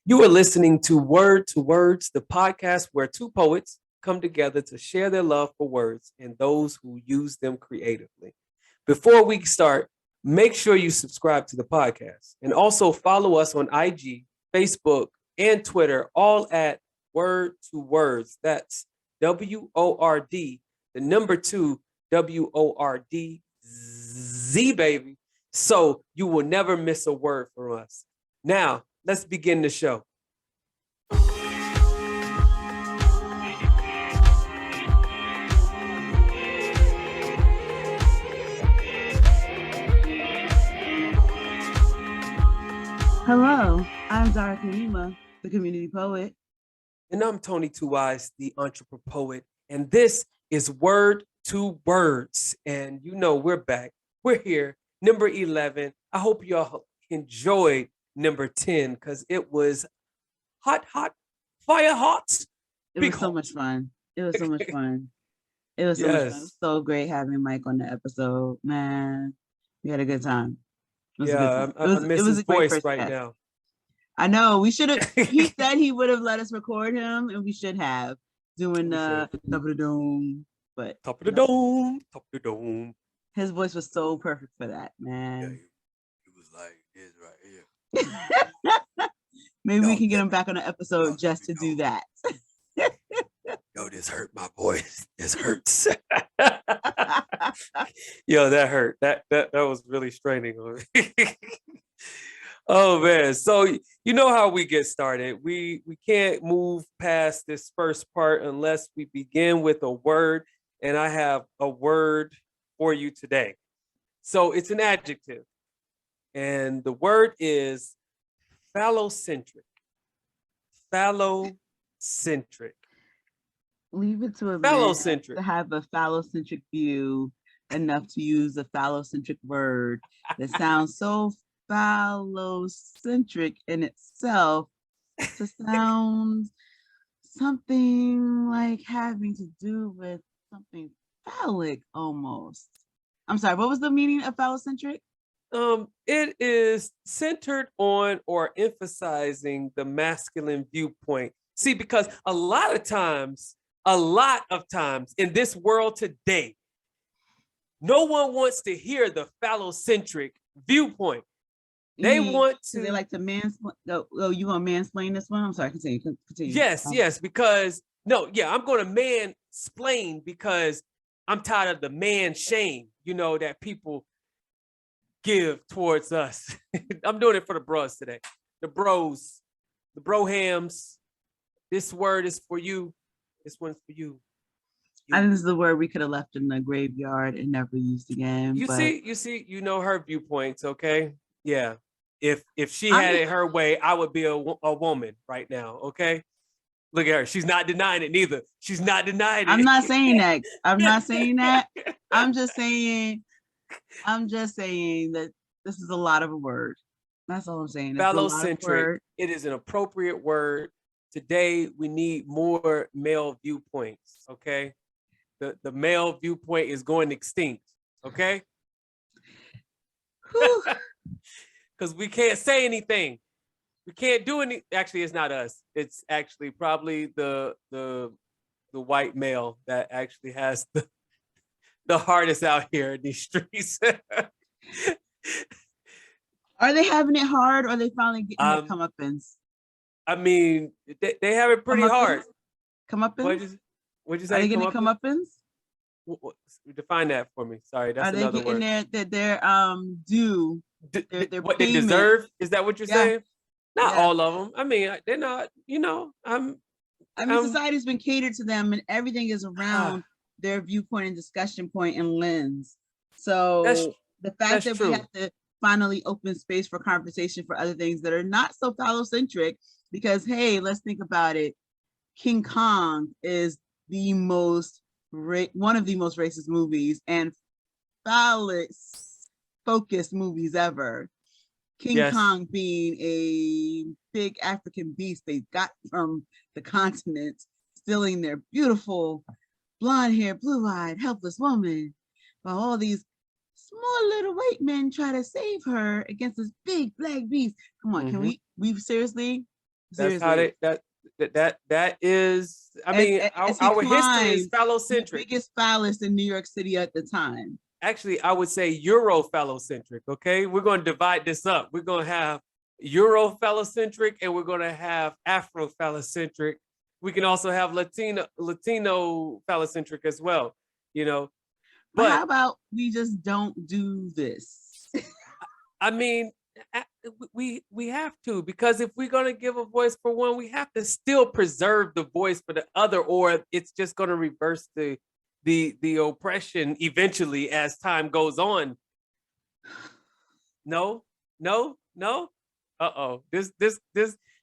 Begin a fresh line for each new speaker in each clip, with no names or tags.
You are listening to Word2Wordz, the podcast where two poets come together to share their love for words and those who use them creatively. Before we start, make sure you subscribe to the podcast and also follow us on IG, Facebook, and Twitter, all at Word2Wordz. That's WORD, the number two, WORDZ, baby. So you will never miss a word from us. Now, let's begin the show.
Hello, I'm Zara Karima, the community poet.
And I'm Tony 2Eyes, the entrepreneur poet. And this is Word2Wordz. And you know we're back. We're here, number 11. I hope y'all enjoyed number 10 because it was hot, fire hot.
It was so much fun. It was so much fun. It was so much fun. It was so great having Mike on the episode, man. We had a good time.
I miss his voice right now.
I know. We should have. He said he would have let us record him, and we should have doing the top of the dome. But
top of the dome.
His voice was so perfect for that, man.
Yeah, he was like this right here.
Maybe we can get him back on the episode just to do that.
Yo, this hurt my voice. This hurts. Yo, that hurt. That was really straining on me. Oh man. So you know how we get started. We can't move past this first part unless we begin with a word. And I have a word for you today. So it's an adjective. And the word is phallocentric. Phallocentric.
Leave it to a man to have a phallocentric view enough to use a phallocentric word that sounds so phallocentric in itself to sound something like having to do with something phallic almost. I'm sorry, what was the meaning of phallocentric?
It is centered on or emphasizing the masculine viewpoint. See, because a lot of times in this world today, no one wants to hear the phallocentric viewpoint. They want to.
They like to mansplain. Oh, you want to mansplain this one? I'm sorry. Continue.
Yes. Because I'm going to mansplain because I'm tired of the man shame. That people give towards us. I'm doing it for the bros today. The bros, the brohams. This word is for you. This one's for you.
I think this is the word we could have left in the graveyard and never used again.
You see, her viewpoints, okay? Yeah. If she had it her way, I would be a woman right now, okay? Look at her. She's not denying it neither. She's not denying it.
I'm not saying that. I'm just saying that this is a lot of a word. That's all I'm saying.
Phallocentric. It is an appropriate word. Today, we need more male viewpoints, okay? The male viewpoint is going extinct, okay? Because we can't say anything. We can't do any. Actually, it's not us. It's actually probably the white male that actually has the hardest out here in these streets.
Are they having it hard, or are they finally getting their comeuppance?
I mean, they have it pretty hard.
Comeuppance?
What'd you say?
Are they getting comeuppance?
Define that for me. Sorry, that's another word.
Are they getting their due? Their
what
payment.
They deserve? Is that what you're saying? Not all of them. I mean, they're not.
Society's been catered to them, and everything is around their viewpoint and discussion point and lens. So the fact that we have to finally open space for conversation for other things that are not so phallocentric, because hey, let's think about it. King Kong is one of the most racist movies and phallus focused movies ever. King Kong being a big African beast they got from the continent, stealing their beautiful blonde hair, blue-eyed, helpless woman, while all these small little white men try to save her against this big black beast. Come on, can we seriously?
That's how
Seriously.
that is. I mean,
As he
our history is
climbed, the
phallocentric.
biggest phallus in New York City at the time.
Actually, I would say Euro-phallocentric. Okay, we're going to divide this up. We're going to have Euro-phallocentric, and we're going to have Afro-phallocentric. We can also have Latino-phallocentric as well. You know,
but how about we just don't do this?
I mean, we have to, because if we're going to give a voice for one, we have to still preserve the voice for the other, or it's just going to reverse the oppression eventually as time goes on. No. Uh-oh. This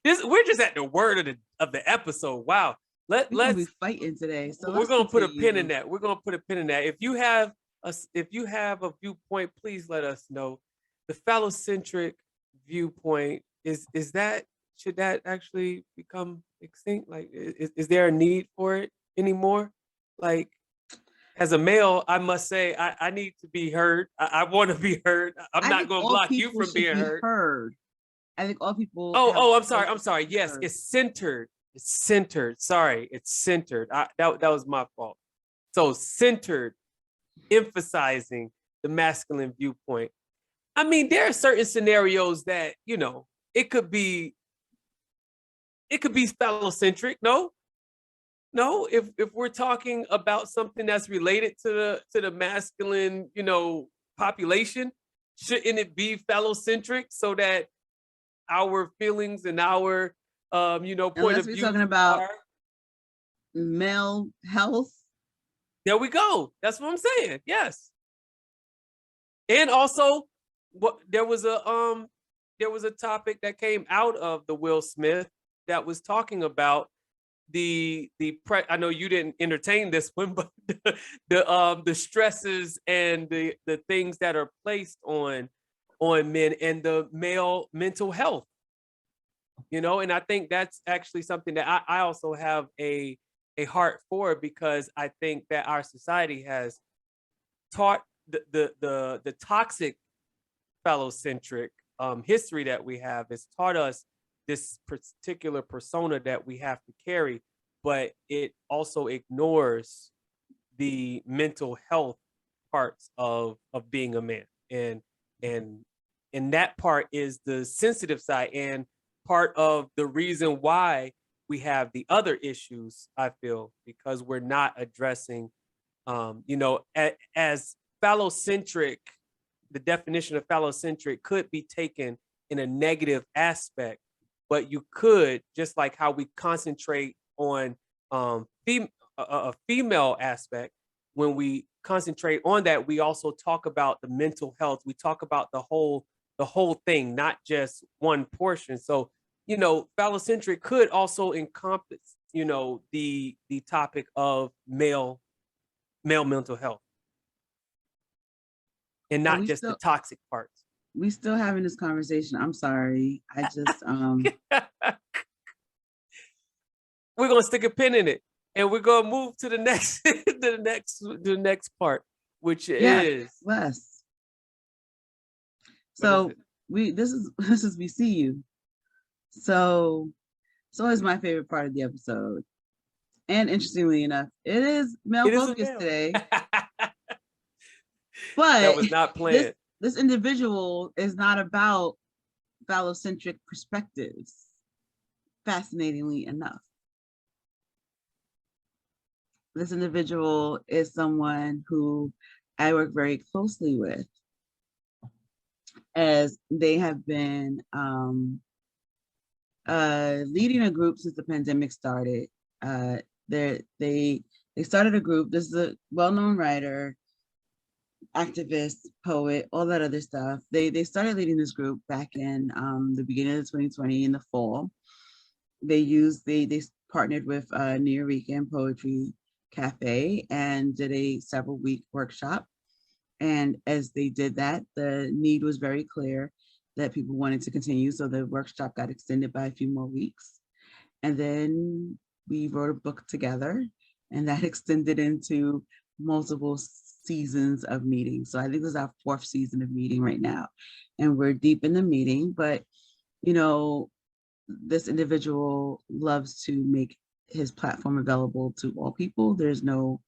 we're just at the word of the episode. Wow. Let's
be fighting today. So
we're gonna put a pin in that. We're gonna put a pin in that. If you have a viewpoint, please let us know. The phallocentric viewpoint is that, should that actually become extinct? Like, is there a need for it anymore? Like, as a male, I must say I need to be heard. I want to be heard. I'm not going to block you from being heard.
I think all people.
Oh, I'm sorry. Yes, it's centered. Sorry, it's centered. That was my fault. So centered, emphasizing the masculine viewpoint. I mean, there are certain scenarios that, you know, it could be phallocentric. No, if we're talking about something that's related to the masculine, you know, population, shouldn't it be phallocentric so that our feelings and our point of view
talking about male health?
There we go. That's what I'm saying. Yes. And also, there was a topic that came out of the Will Smith that was talking about I know you didn't entertain this one, but the stresses and the things that are placed on men and the male mental health, you know. And I think that's actually something that I also have a heart for, because I think that our society has taught the toxic phallocentric history that we have has taught us this particular persona that we have to carry, but it also ignores the mental health parts of being a man, and that part is the sensitive side, and part of the reason why we have the other issues, I feel, because we're not addressing as phallocentric. The definition of phallocentric could be taken in a negative aspect, but you could, just like how we concentrate on a female aspect, when we concentrate on that, we also talk about the mental health. We talk about the whole thing, not just one portion. So, you know, phallocentric could also encompass, you know, the topic of male mental health, and not just the toxic parts.
We still having this conversation. I'm sorry. I just
we're gonna stick a pin in it, and we're gonna move to the next the next part, which is
less. So this is we see you. So it's always my favorite part of the episode. And interestingly enough, it is male focused today. But
that was not planned.
This individual is not about phallocentric perspectives, fascinatingly enough. This individual is someone who I work very closely with, as they have been leading a group since the pandemic started. They started a group. This is a well-known writer, activist, poet, all that other stuff. They started leading this group back in the beginning of 2020 in the fall. They partnered with Nuyorican Poetry Cafe and did a several-week workshop. And as they did that, the need was very clear that people wanted to continue. So the workshop got extended by a few more weeks. And then we wrote a book together, and that extended into multiple seasons of meetings. So I think this is our 4th season of meeting right now. And we're deep in the meeting, but you know, this individual loves to make his platform available to all people. There's no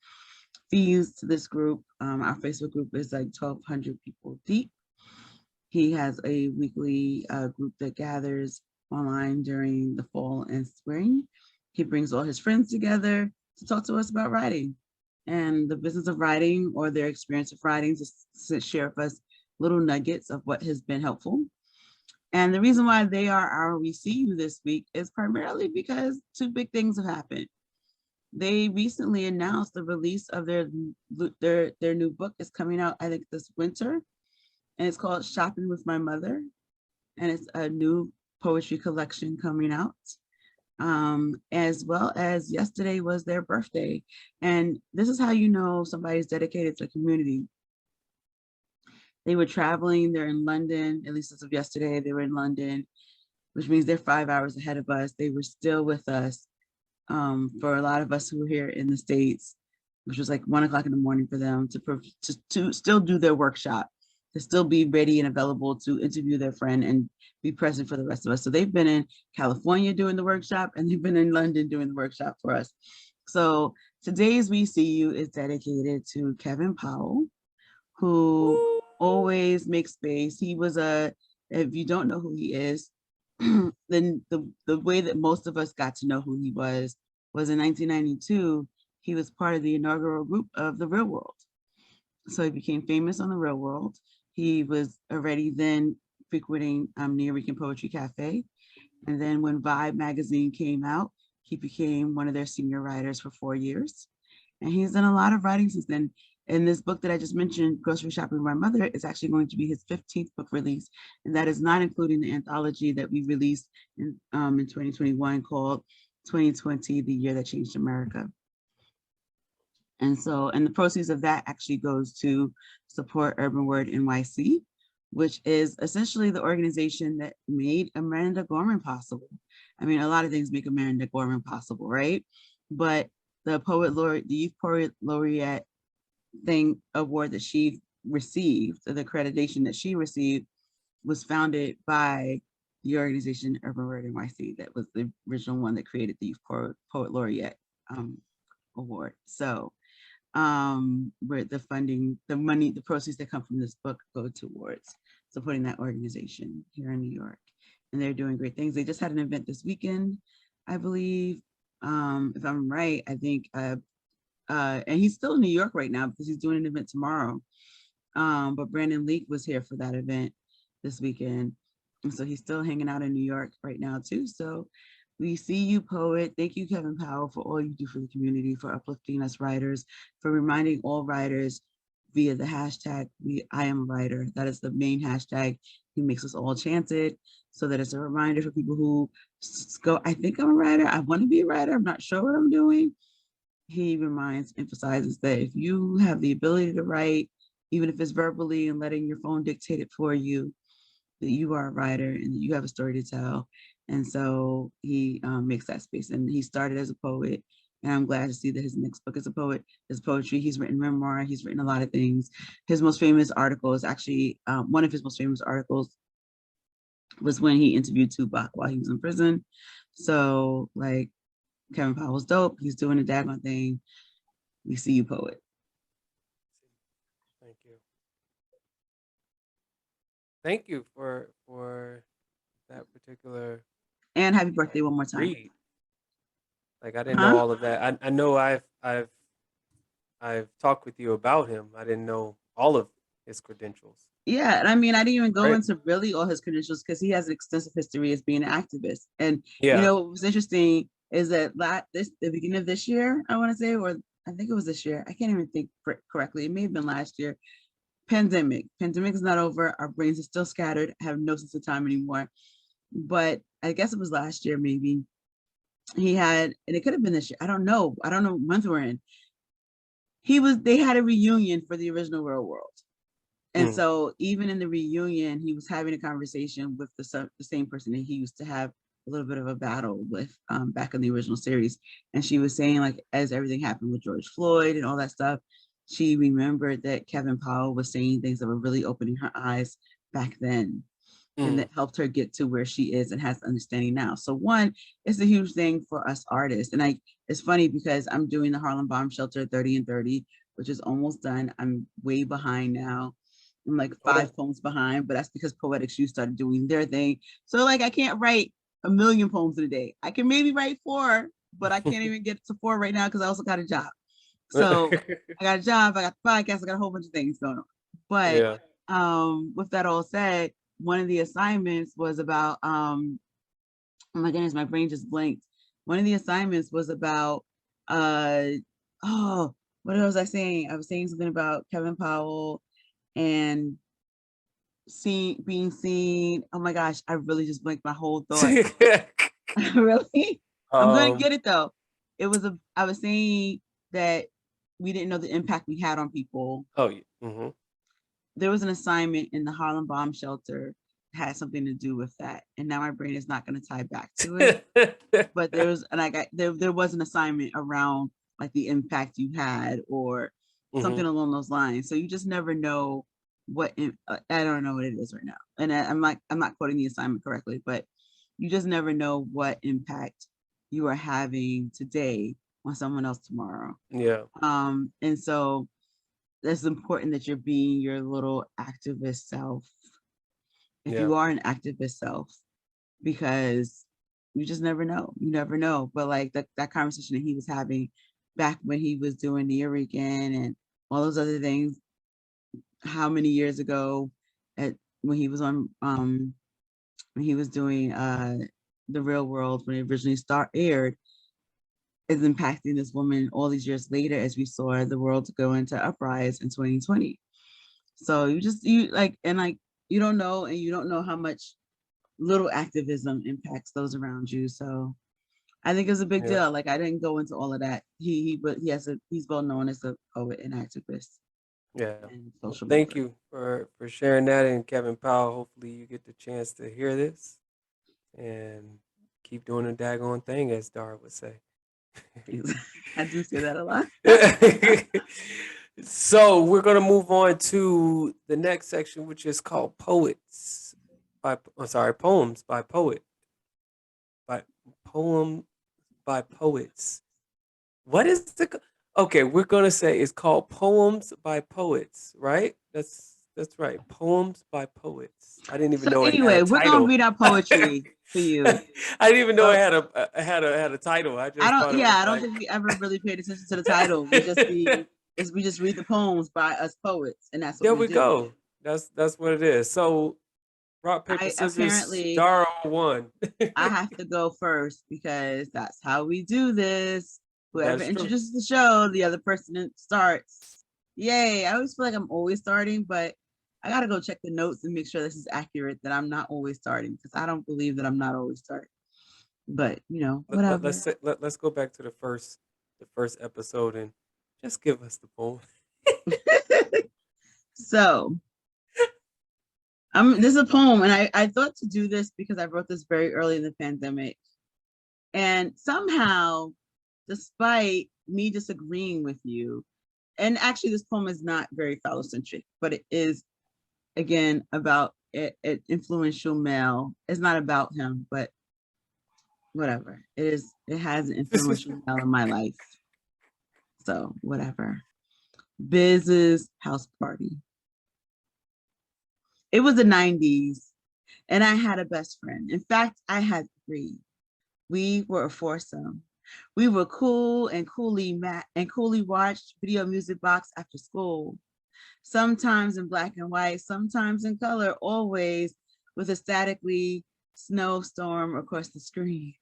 fees to this group. Our Facebook group is like 1,200 people deep. He has a weekly group that gathers online during the fall and spring. He brings all his friends together to talk to us about writing and the business of writing or their experience of writing, to share with us little nuggets of what has been helpful. And the reason why they are our We See You this week is primarily because two big things have happened. They recently announced the release of their new book is coming out, I think, this winter, and it's called Shopping with My Mother, and it's a new poetry collection coming out. As well as yesterday was their birthday, and this is how you know somebody's dedicated to the community. They were traveling, they're in London, at least as of yesterday, they were in London, which means they're 5 hours ahead of us. They were still with us. For a lot of us who were here in the States, which was like 1 o'clock in the morning for them to still do their workshop, to still be ready and available to interview their friend and be present for the rest of us. So they've been in California doing the workshop, and they've been in London doing the workshop for us. So today's We See You is dedicated to Kevin Powell, who always makes space. He was if you don't know who he is, then the way that most of us got to know who he was in 1992. He was part of the inaugural group of the Real World. So he became famous on the Real World. He was already then frequenting Nuyorican Poetry Cafe. And then when Vibe magazine came out, he became one of their senior writers for 4 years. And he's done a lot of writing since then. And this book that I just mentioned, Grocery Shopping with My Mother, is actually going to be his 15th book release. And that is not including the anthology that we released in 2021 called 2020, The Year That Changed America. And the proceeds of that actually goes to support Urban Word NYC, which is essentially the organization that made Amanda Gorman possible. I mean, a lot of things make Amanda Gorman possible, right? But the Youth Poet Laureate award that she received, the accreditation that she received, was founded by the organization Urban Word NYC. That was the original one that created the Youth Poet Laureate award. So where the funding, the money, the proceeds that come from this book go towards supporting that organization here in New York. And they're doing great things. They just had an event this weekend, I believe. If I'm right, I think, and he's still in New York right now because he's doing an event tomorrow. But Brandon Leake was here for that event this weekend. And so he's still hanging out in New York right now too. So we see you, poet. Thank you, Kevin Powell, for all you do for the community, for uplifting us writers, for reminding all writers via the hashtag I am a writer. That is the main hashtag. He makes us all chant it so that it's a reminder for people who go, I think I'm a writer. I want to be a writer. I'm not sure what I'm doing. He emphasizes that if you have the ability to write, even if it's verbally and letting your phone dictate it for you, that you are a writer and that you have a story to tell. And so he makes that space. And he started as a poet, and I'm glad to see that his next book is poetry. He's written memoir. He's written a lot of things. His most famous article is actually, one of his most famous articles was when he interviewed Tupac while he was in prison. So like, Kevin Powell's dope. He's doing a daggone thing. We see you, poet.
Thank you. Thank you for that particular.
And happy birthday one more time.
Read. Like I didn't know all of that. I know I've talked with you about him. I didn't know all of his credentials.
Yeah, and I mean, I didn't even go into really all his credentials because he has an extensive history as being an activist. And you know what was interesting is that the beginning of this year, I want to say, or I think it was this year. I can't even think correctly. It may have been last year. Pandemic is not over. Our brains are still scattered. I have no sense of time anymore. But I guess it was last year, maybe. He had, and it could have been this year. I don't know what month we're in. They had a reunion for the original Real World. And so even in the reunion, he was having a conversation with the same person that he used to have a little bit of a battle with back in the original series. And she was saying, like, as everything happened with George Floyd and all that stuff, she remembered that Kevin Powell was saying things that were really opening her eyes back then. and that helped her get to where she is and has understanding now. So one, it's a huge thing for us artists. And it's funny because I'm doing the Harlem Bomb Shelter 30 and 30, which is almost done. I'm way behind now. I'm like 5 poems behind, but that's because Poetic Shoe started doing their thing. So like I can't write 1 million poems in a day. I can maybe write 4, but I can't even get to 4 right now because I also got a job. So I got a job, I got the podcast, I got a whole bunch of things going on. But with that all said, one of the assignments was about oh my goodness, my brain just blanked. One of the assignments was about what was I saying? I was saying something about Kevin Powell and being seen. Oh my gosh, I really just blanked my whole thought. Really? I'm gonna get it though. I was saying that we didn't know the impact we had on people.
Oh yeah.
There was an assignment in the Harlem Bomb Shelter that had something to do with that, and now my brain is not going to tie back to it. But there was an assignment around like the impact you had or something along those lines. So you just never know what I don't know what it is right now, and I'm not quoting the assignment correctly, but you just never know what impact you are having today on someone else tomorrow.
Yeah.
And so it's important that you're being your little activist self. If you are an activist self, because you just never know. You never know. But like that conversation that he was having back when he was doing the Reagan and all those other things, how many years ago when he was on when he was doing The Real World, when it originally aired, is impacting this woman all these years later as we saw the world go into uprise in 2020. So you don't know, and you don't know how much little activism impacts those around you. So I think it's a big deal. Like I didn't go into all of that. He's well known as a poet and activist.
Yeah. Thank you for sharing that. And Kevin Powell, hopefully you get the chance to hear this and keep doing the daggone thing, as Dara would say.
I do say that a lot.
So we're going to move on to the next section, which is called Poems by Poets. What is the? Okay, we're going to say it's called Poems by Poets, right? That's right. Poems by Poets. I didn't even know.
Anyway, we're going to read our poetry for you.
I didn't even know it had a title. I
don't think we ever really paid attention to the title. We just read the poems by us poets, and that's what
there we go. That's what it is. So, rock, paper, scissors. Dara won.
I have to go first because that's how we do this. Whoever introduces the show, the other person starts. Yay! I always feel like I'm always starting, but I gotta go check the notes and make sure this is accurate, that I'm not always starting, because I don't believe that I'm not always starting. But whatever.
Let's go back to the first episode and just give us the poem.
So this is a poem, and I thought to do this because I wrote this very early in the pandemic, and somehow, despite me disagreeing with you, and actually this poem is not very phallocentric, but it is, again, about an influential male. It's not about him, but whatever. It has an influential male in my life. So whatever. Biz's house party. It was the 90s, and I had a best friend. In fact, I had 3. We were a foursome. We were cool and coolly watched Video Music Box after school. Sometimes in black and white, sometimes in color, always with a statically snowstorm across the screen.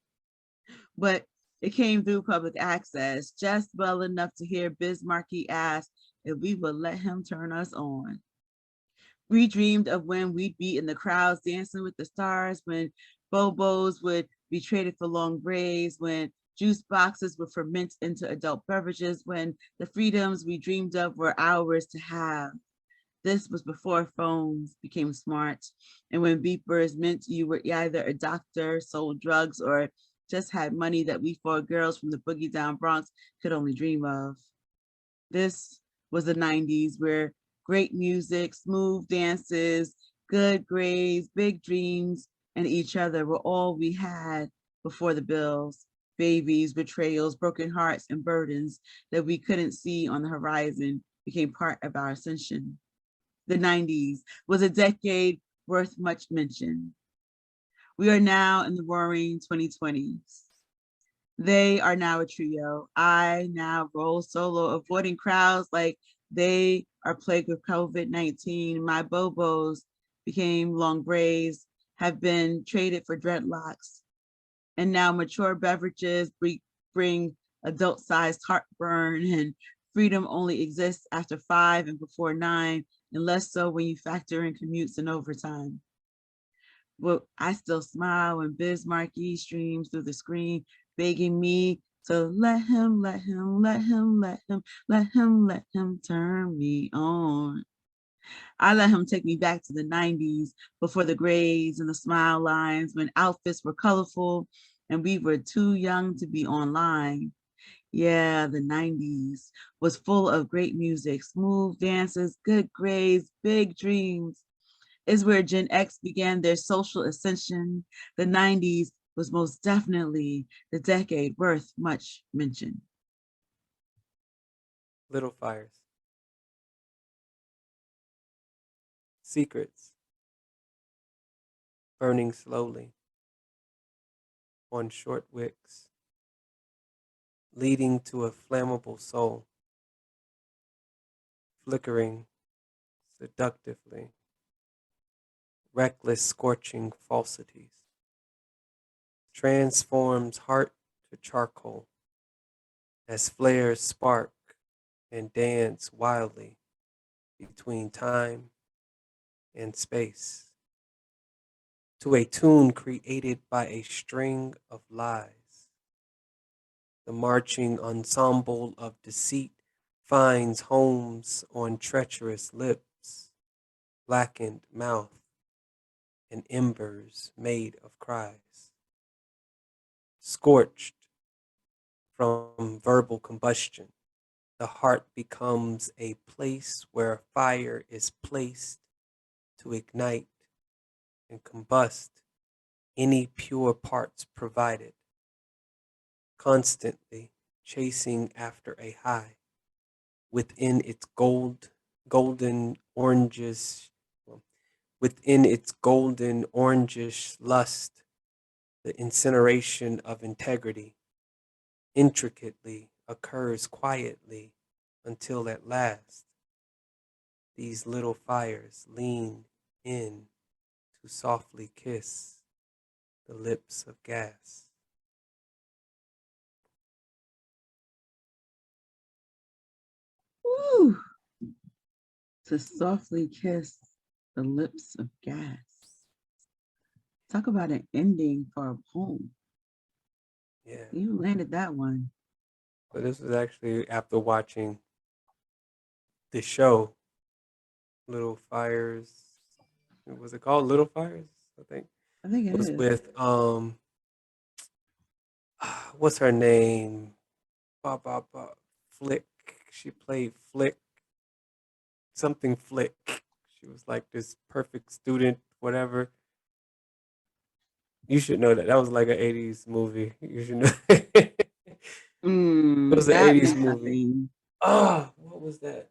But it came through public access, just well enough to hear Biz Markie ask if we would let him turn us on. We dreamed of when we'd be in the crowds dancing with the stars, when Bobos would be traded for long braids, when juice boxes would ferment into adult beverages, when the freedoms we dreamed of were ours to have. This was before phones became smart, and when beepers meant you were either a doctor, sold drugs, or just had money that we 4 girls from the boogie down Bronx could only dream of. This was the 90s, where great music, smooth dances, Good grades, big dreams, and each other were all we had before the bills. Babies, betrayals, broken hearts, and burdens that we couldn't see on the horizon became part of our ascension. The 90s was a decade worth much mention. We are now in the roaring 2020s. They are now a trio. I now roll solo, avoiding crowds like they are plagued with COVID-19. My bobos became long braids, have been traded for dreadlocks. And now mature beverages bring adult-sized heartburn, and freedom only exists after 5 and before 9, and less so when you factor in commutes and overtime. But I still smile when Biz Markie streams through the screen, begging me to let him turn me on. I let him take me back to the 90s before the grades and the smile lines, when outfits were colorful and we were too young to be online. Yeah, the 90s was full of great music, smooth dances, good grades, big dreams. Is where Gen X began their social ascension. The 90s was most definitely the decade worth much mention.
Little fires. Secrets. Burning slowly on short wicks, leading to a flammable soul, flickering seductively, reckless scorching falsities, transforms heart to charcoal as flares spark and dance wildly between time and space, to a tune created by a string of lies. The marching ensemble of deceit finds homes on treacherous lips, blackened mouth, and embers made of cries. Scorched from verbal combustion, the heart becomes a place where fire is placed to ignite and combust any pure parts provided, constantly chasing after a high within its golden oranges, within its golden orangish lust, the incineration of integrity intricately occurs quietly until at last these little fires lean in to softly kiss the lips of gas.
Woo! To softly kiss the lips of gas. Talk about an ending for a poem.
Yeah.
You landed that one.
But this was actually after watching the show Little Fires. Was it called Little Fires? I think
I think
it
it
was
is.
with what's her name? Flick. She played Flick. Something Flick. She was like this perfect student, whatever. You should know that. That was like an 80s movie. You should know. It was an
That
80s
meant
movie.
nothing.
What was that?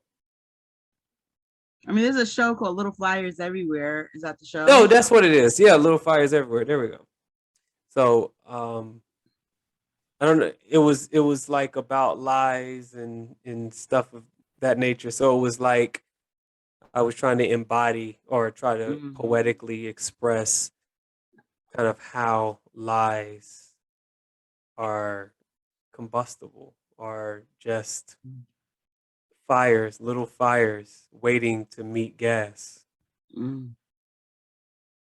I mean, there's a show called Little Flyers Everywhere. Is that the
No,
show?
that's what it is. Yeah, Little Fires Everywhere. There we go. So, I don't know. It was like about lies and stuff of that nature. So it was like I was trying to embody or try to
Mm-hmm.
poetically express kind of how lies are combustible, are just fires, little fires waiting to meet gas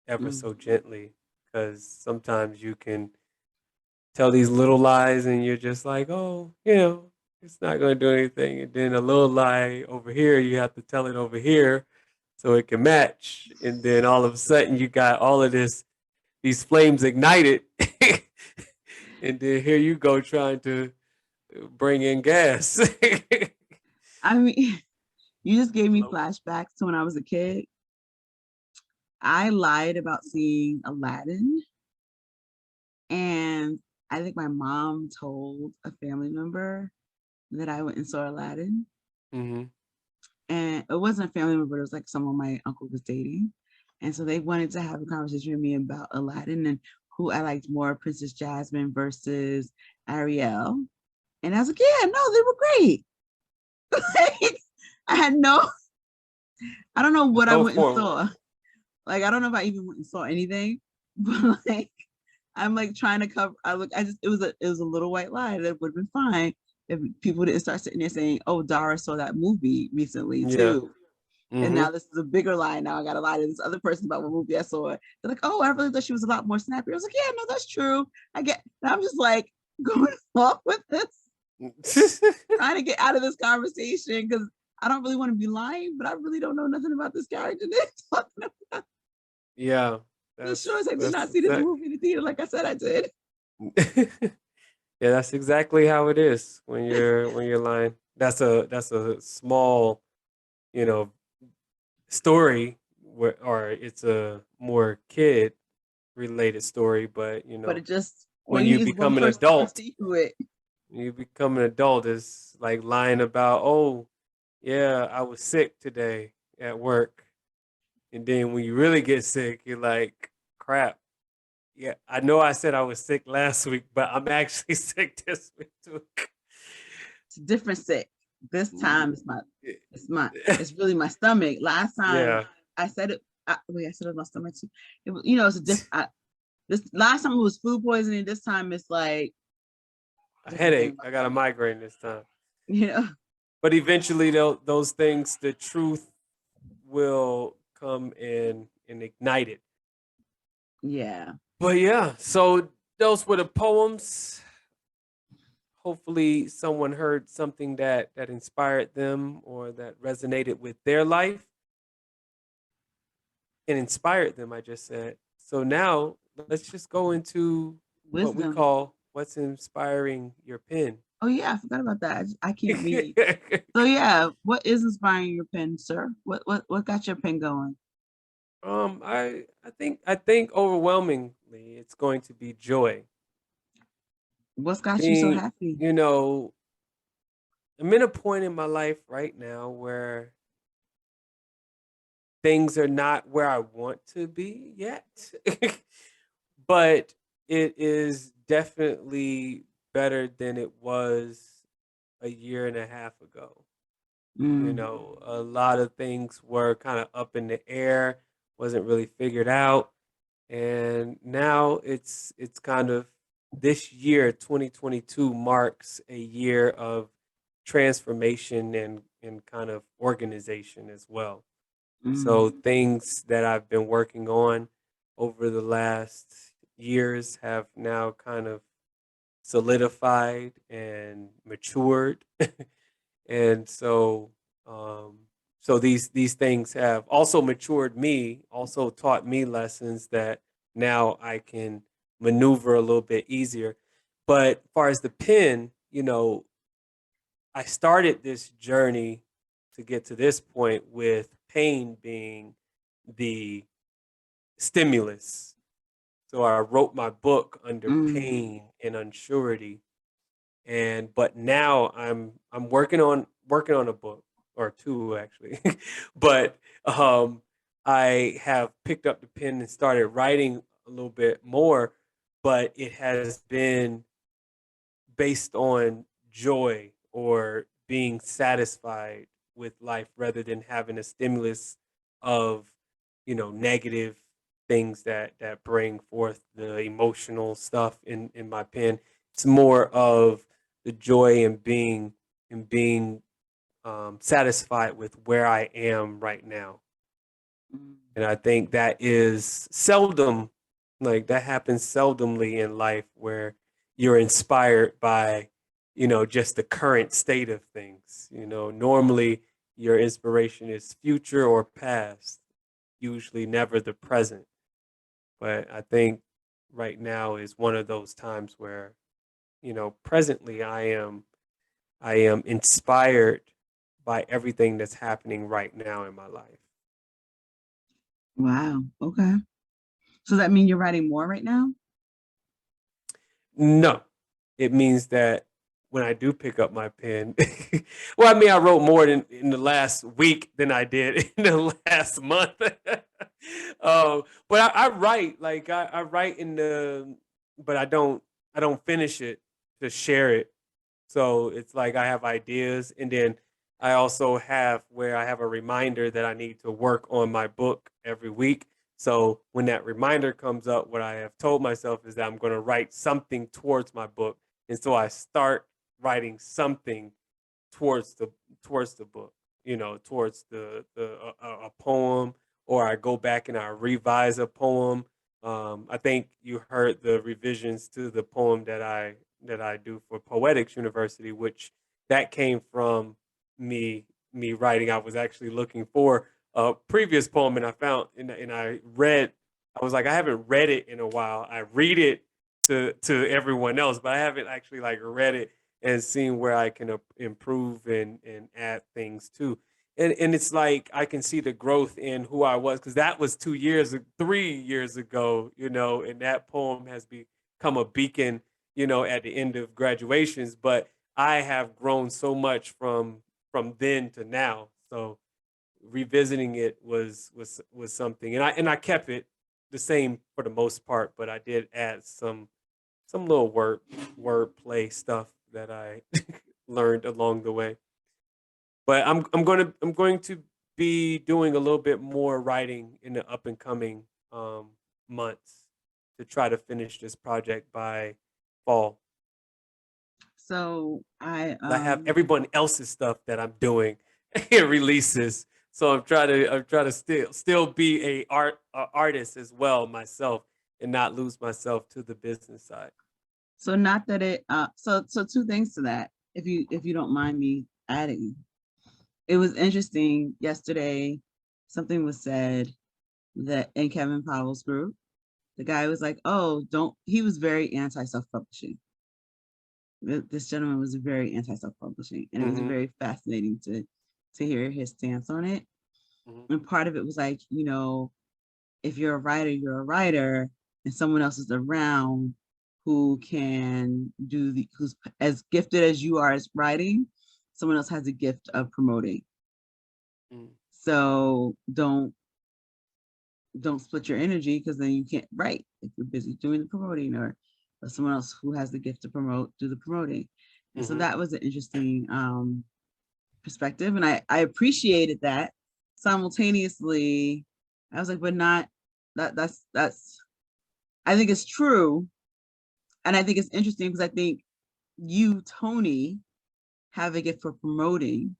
ever so gently. Because sometimes you can tell these little lies and you're just like, oh, it's not going to do anything. And then a little lie over here, you have to tell it over here so it can match. And then all of a sudden you got all of these flames ignited. And then here you go trying to bring in gas.
I mean, you just gave me flashbacks to when I was a kid. I lied about seeing Aladdin, and I think my mom told a family member that I went and saw Aladdin.
Mm-hmm.
And it wasn't a family member, it was like someone my uncle was dating. And so they wanted to have a conversation with me about Aladdin and who I liked more, Princess Jasmine versus Ariel. And I was like, yeah, no, they were great. Like, I had no, I don't know what I
Go
went and
for it.
saw. Like, I don't know if I even went and saw anything, but like, I'm like trying to cover. It was a little white lie that would have been fine if people didn't start sitting there saying, "Oh, Dara saw that movie recently
Yeah.
too." And
Mm-hmm.
now this is a bigger lie. Now I got to lie to this other person about what movie I saw. They're like, "Oh, I really thought she was a lot more snappy." I was like, "Yeah, no, that's true. I get." And I'm just like going off with this, trying to get out of this conversation because I don't really want to be lying, but I really don't know nothing about this character.
Yeah.
Just sure as I did
That's
not see this
exact.
movie in the theater, like I said I did.
Yeah, that's exactly how it is when you're lying. That's a small, you know, story where, or it's a more kid related story, but
But it just
when
when you
you
use one
become an
person
adult,
into it.
you become an adult, it's like lying about, oh, yeah, I was sick today at work. And then when you really get sick, you're like, crap. Yeah, I know I said I was sick last week, but I'm actually sick this week too.
It's different sick. This time it's really my stomach. Last time
Yeah.
I said it. Wait, I said it was my stomach too. It's a different. This last time it was food poisoning. This time it's like
A
different thing in
headache.
my
I got a
stomach.
migraine this time.
You know.
But eventually, those things, the truth will come and ignite it.
Yeah.
But yeah, so those were the poems. Hopefully, someone heard something that inspired them or that resonated with their life and inspired them. I just said. So now let's just go into what we
Wisdom.
call what's inspiring your pen.
Oh yeah, I forgot about that. I can't read. So yeah, what is inspiring your pen, sir? What got your pen going?
I think overwhelmingly it's going to be joy.
What's got you so
Being,
happy?
you know, I'm in a point in my life right now where things are not where I want to be yet. But it is definitely better than it was a year and a half ago.
Mm,
A lot of things were kind of up in the air, wasn't really figured out. And now it's kind of this year 2022 marks a year of transformation and kind of organization as well. So
mm,
things that I've been working on over the last years have now kind of solidified and matured. And um so these things have also matured me, also taught me lessons that now I can maneuver a little bit easier. But as far as the pen, I started this journey to get to this point with pain being the stimulus. So I wrote my book under
mm.
pain and unsurety. And but now I'm working on a book or two actually. But I have picked up the pen and started writing a little bit more, but it has been based on joy or being satisfied with life rather than having a stimulus of negative things that bring forth the emotional stuff in my pen. It's more of the joy and being satisfied with where I am right now.
Mm.
And I think that is seldom, like that happens seldomly in life where you're inspired by, just the current state of things. Normally your inspiration is future or past, usually never the present. But I think right now is one of those times where, presently I am inspired by everything that's happening right now in my life.
Wow. Okay. So that mean you're writing more right now?
No, it means that when I do pick up my pen, well, I mean, I wrote more in the last week than I did in the last month. But I write like I write in the, but I don't finish it to share it. So it's like I have ideas, and then I also have where I have a reminder that I need to work on my book every week. So when that reminder comes up, what I have told myself is that I'm going to write something towards my book, and so I start writing something towards the towards the book, towards a poem, or I go back and I revise a poem. I think you heard the revisions to the poem that I do for Poetics University, which that came from me writing. I was actually looking for a previous poem, and I found and I read. I was like, I haven't read it in a while. I read it to everyone else, but I haven't actually like read it and seeing where I can improve and add things too. And it's like I can see the growth in who I was, because that was 2 years, 3 years ago, and that poem has become a beacon, at the end of graduations. But I have grown so much from then to now. So revisiting it was something, and I kept it the same for the most part, but I did add some little wordplay stuff that I learned along the way. But I'm going to be doing a little bit more writing in the up and coming months to try to finish this project by fall.
So
I have everyone else's stuff that I'm doing it releases. So I'm trying to still be a artist as well myself, and not lose myself to the business side.
so not that it so two things to that, if you don't mind me adding. It was interesting yesterday, something was said that in Kevin Powell's group, the guy was like, oh, don't, he was very anti self-publishing. This gentleman was very anti self-publishing, and it was
Mm-hmm.
very fascinating to hear his stance on it.
Mm-hmm.
And part of it was like, if you're a writer, you're a writer, and someone else is around who can who's as gifted as you are as writing, someone else has a gift of promoting.
Mm-hmm.
So don't split your energy, because then you can't write if you're busy doing the promoting, or someone else who has the gift to promote do the promoting. And so
Mm-hmm.
that was an interesting perspective, and I appreciated that. Simultaneously, I was like, but not that's I think it's true, and I think it's interesting because I think you, Tony, have a gift for promoting,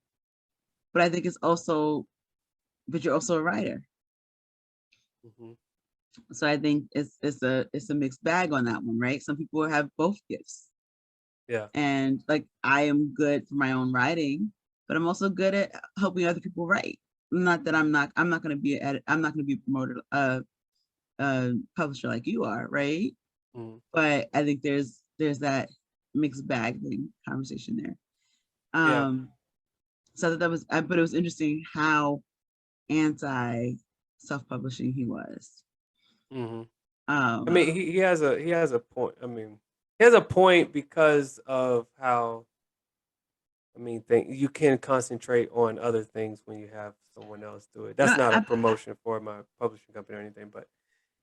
but I think it's also, but you're also a writer.
Mm-hmm.
So I think it's a mixed bag on that one, right? Some people have both gifts.
Yeah.
And like, I am good for my own writing, but I'm also good at helping other people write. Not that I'm not going to be I'm not going to be promoted publisher like you are, right?
Mm-hmm.
But I think there's that mixed bag thing conversation there.
Yeah.
So that was, but it was interesting how anti self-publishing he was.
Mm-hmm. I
Um,
mean, he has a point. I mean, he has a point because of how, I mean, you can concentrate on other things when you have someone else do it. That's not a
I,
promotion for my publishing company or anything, but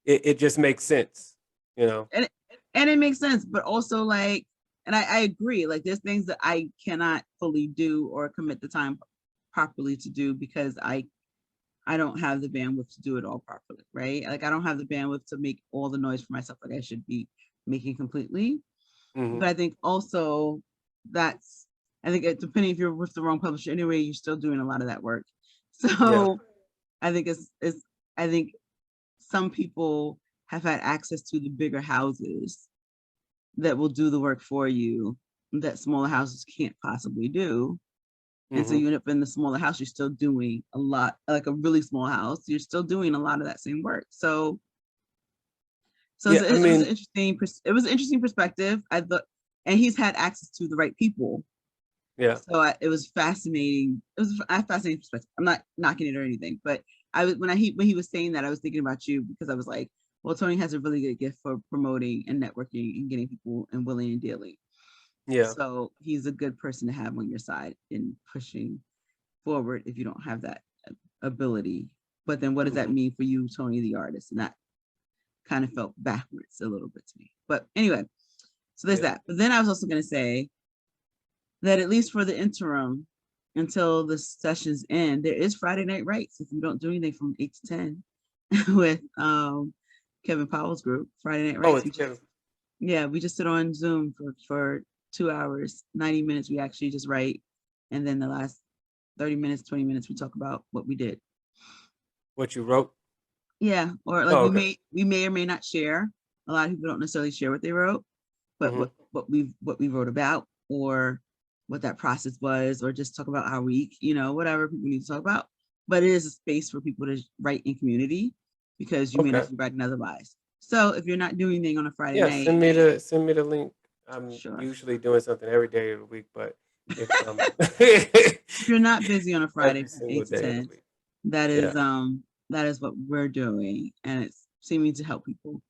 it just makes sense, you know.
and it makes sense, but also like, and I agree, like there's things that I cannot fully do or commit the time properly to do, because I don't have the bandwidth to do it all properly, right? Like I don't have the bandwidth to make all the noise for myself like I should be making completely.
Hmm.
But I think also that's, I think depending if you're with the wrong publisher anyway, you're still doing a lot of that work.
Yeah.
So I think it's I think some people have had access to the bigger houses that will do the work for you that smaller houses can't possibly do. And so
Hmm.
you end up in the smaller house, you're still doing a lot, like a really small house, you're still doing a lot of that same work. So
Yeah. I
it was an
mean,
interesting, it was an interesting perspective. I thought, and he's had access to the right people.
yeah.
So it was fascinating. It was a fascinating perspective. I'm not knocking it or anything, but when he was saying that, I was thinking about you, because I was like, well, Tony has a really good gift for promoting and networking and getting people and willing and dealing.
Yeah.
So he's a good person to have on your side in pushing forward if you don't have that ability. But then what does that mean for you, Tony, the artist? And that kind of felt backwards a little bit to me. But anyway, so there's that. But then I was also going to say that at least for the interim, until the sessions end, there is Friday Night Rights. If you don't do anything from 8 to 10 with Kevin Powell's group, Friday Night Rights. We just sit on Zoom for 2 hours, 90 minutes. We actually just write. And then the last 30 minutes, 20 minutes, we talk about what we did.
What you wrote?
Yeah. Or like we may or may not share. A lot of people don't necessarily share what they wrote, but what we wrote about, or what that process was, or just talk about our week, whatever people need to talk about. But it is a space for people to write in community, because you may not be writing otherwise. So if you're not doing anything on a Friday night,
send me the link. I'm usually doing something every day of the week, but
if you're not busy on a Friday from 8 to 10, that is what we're doing, and it's seeming to help people,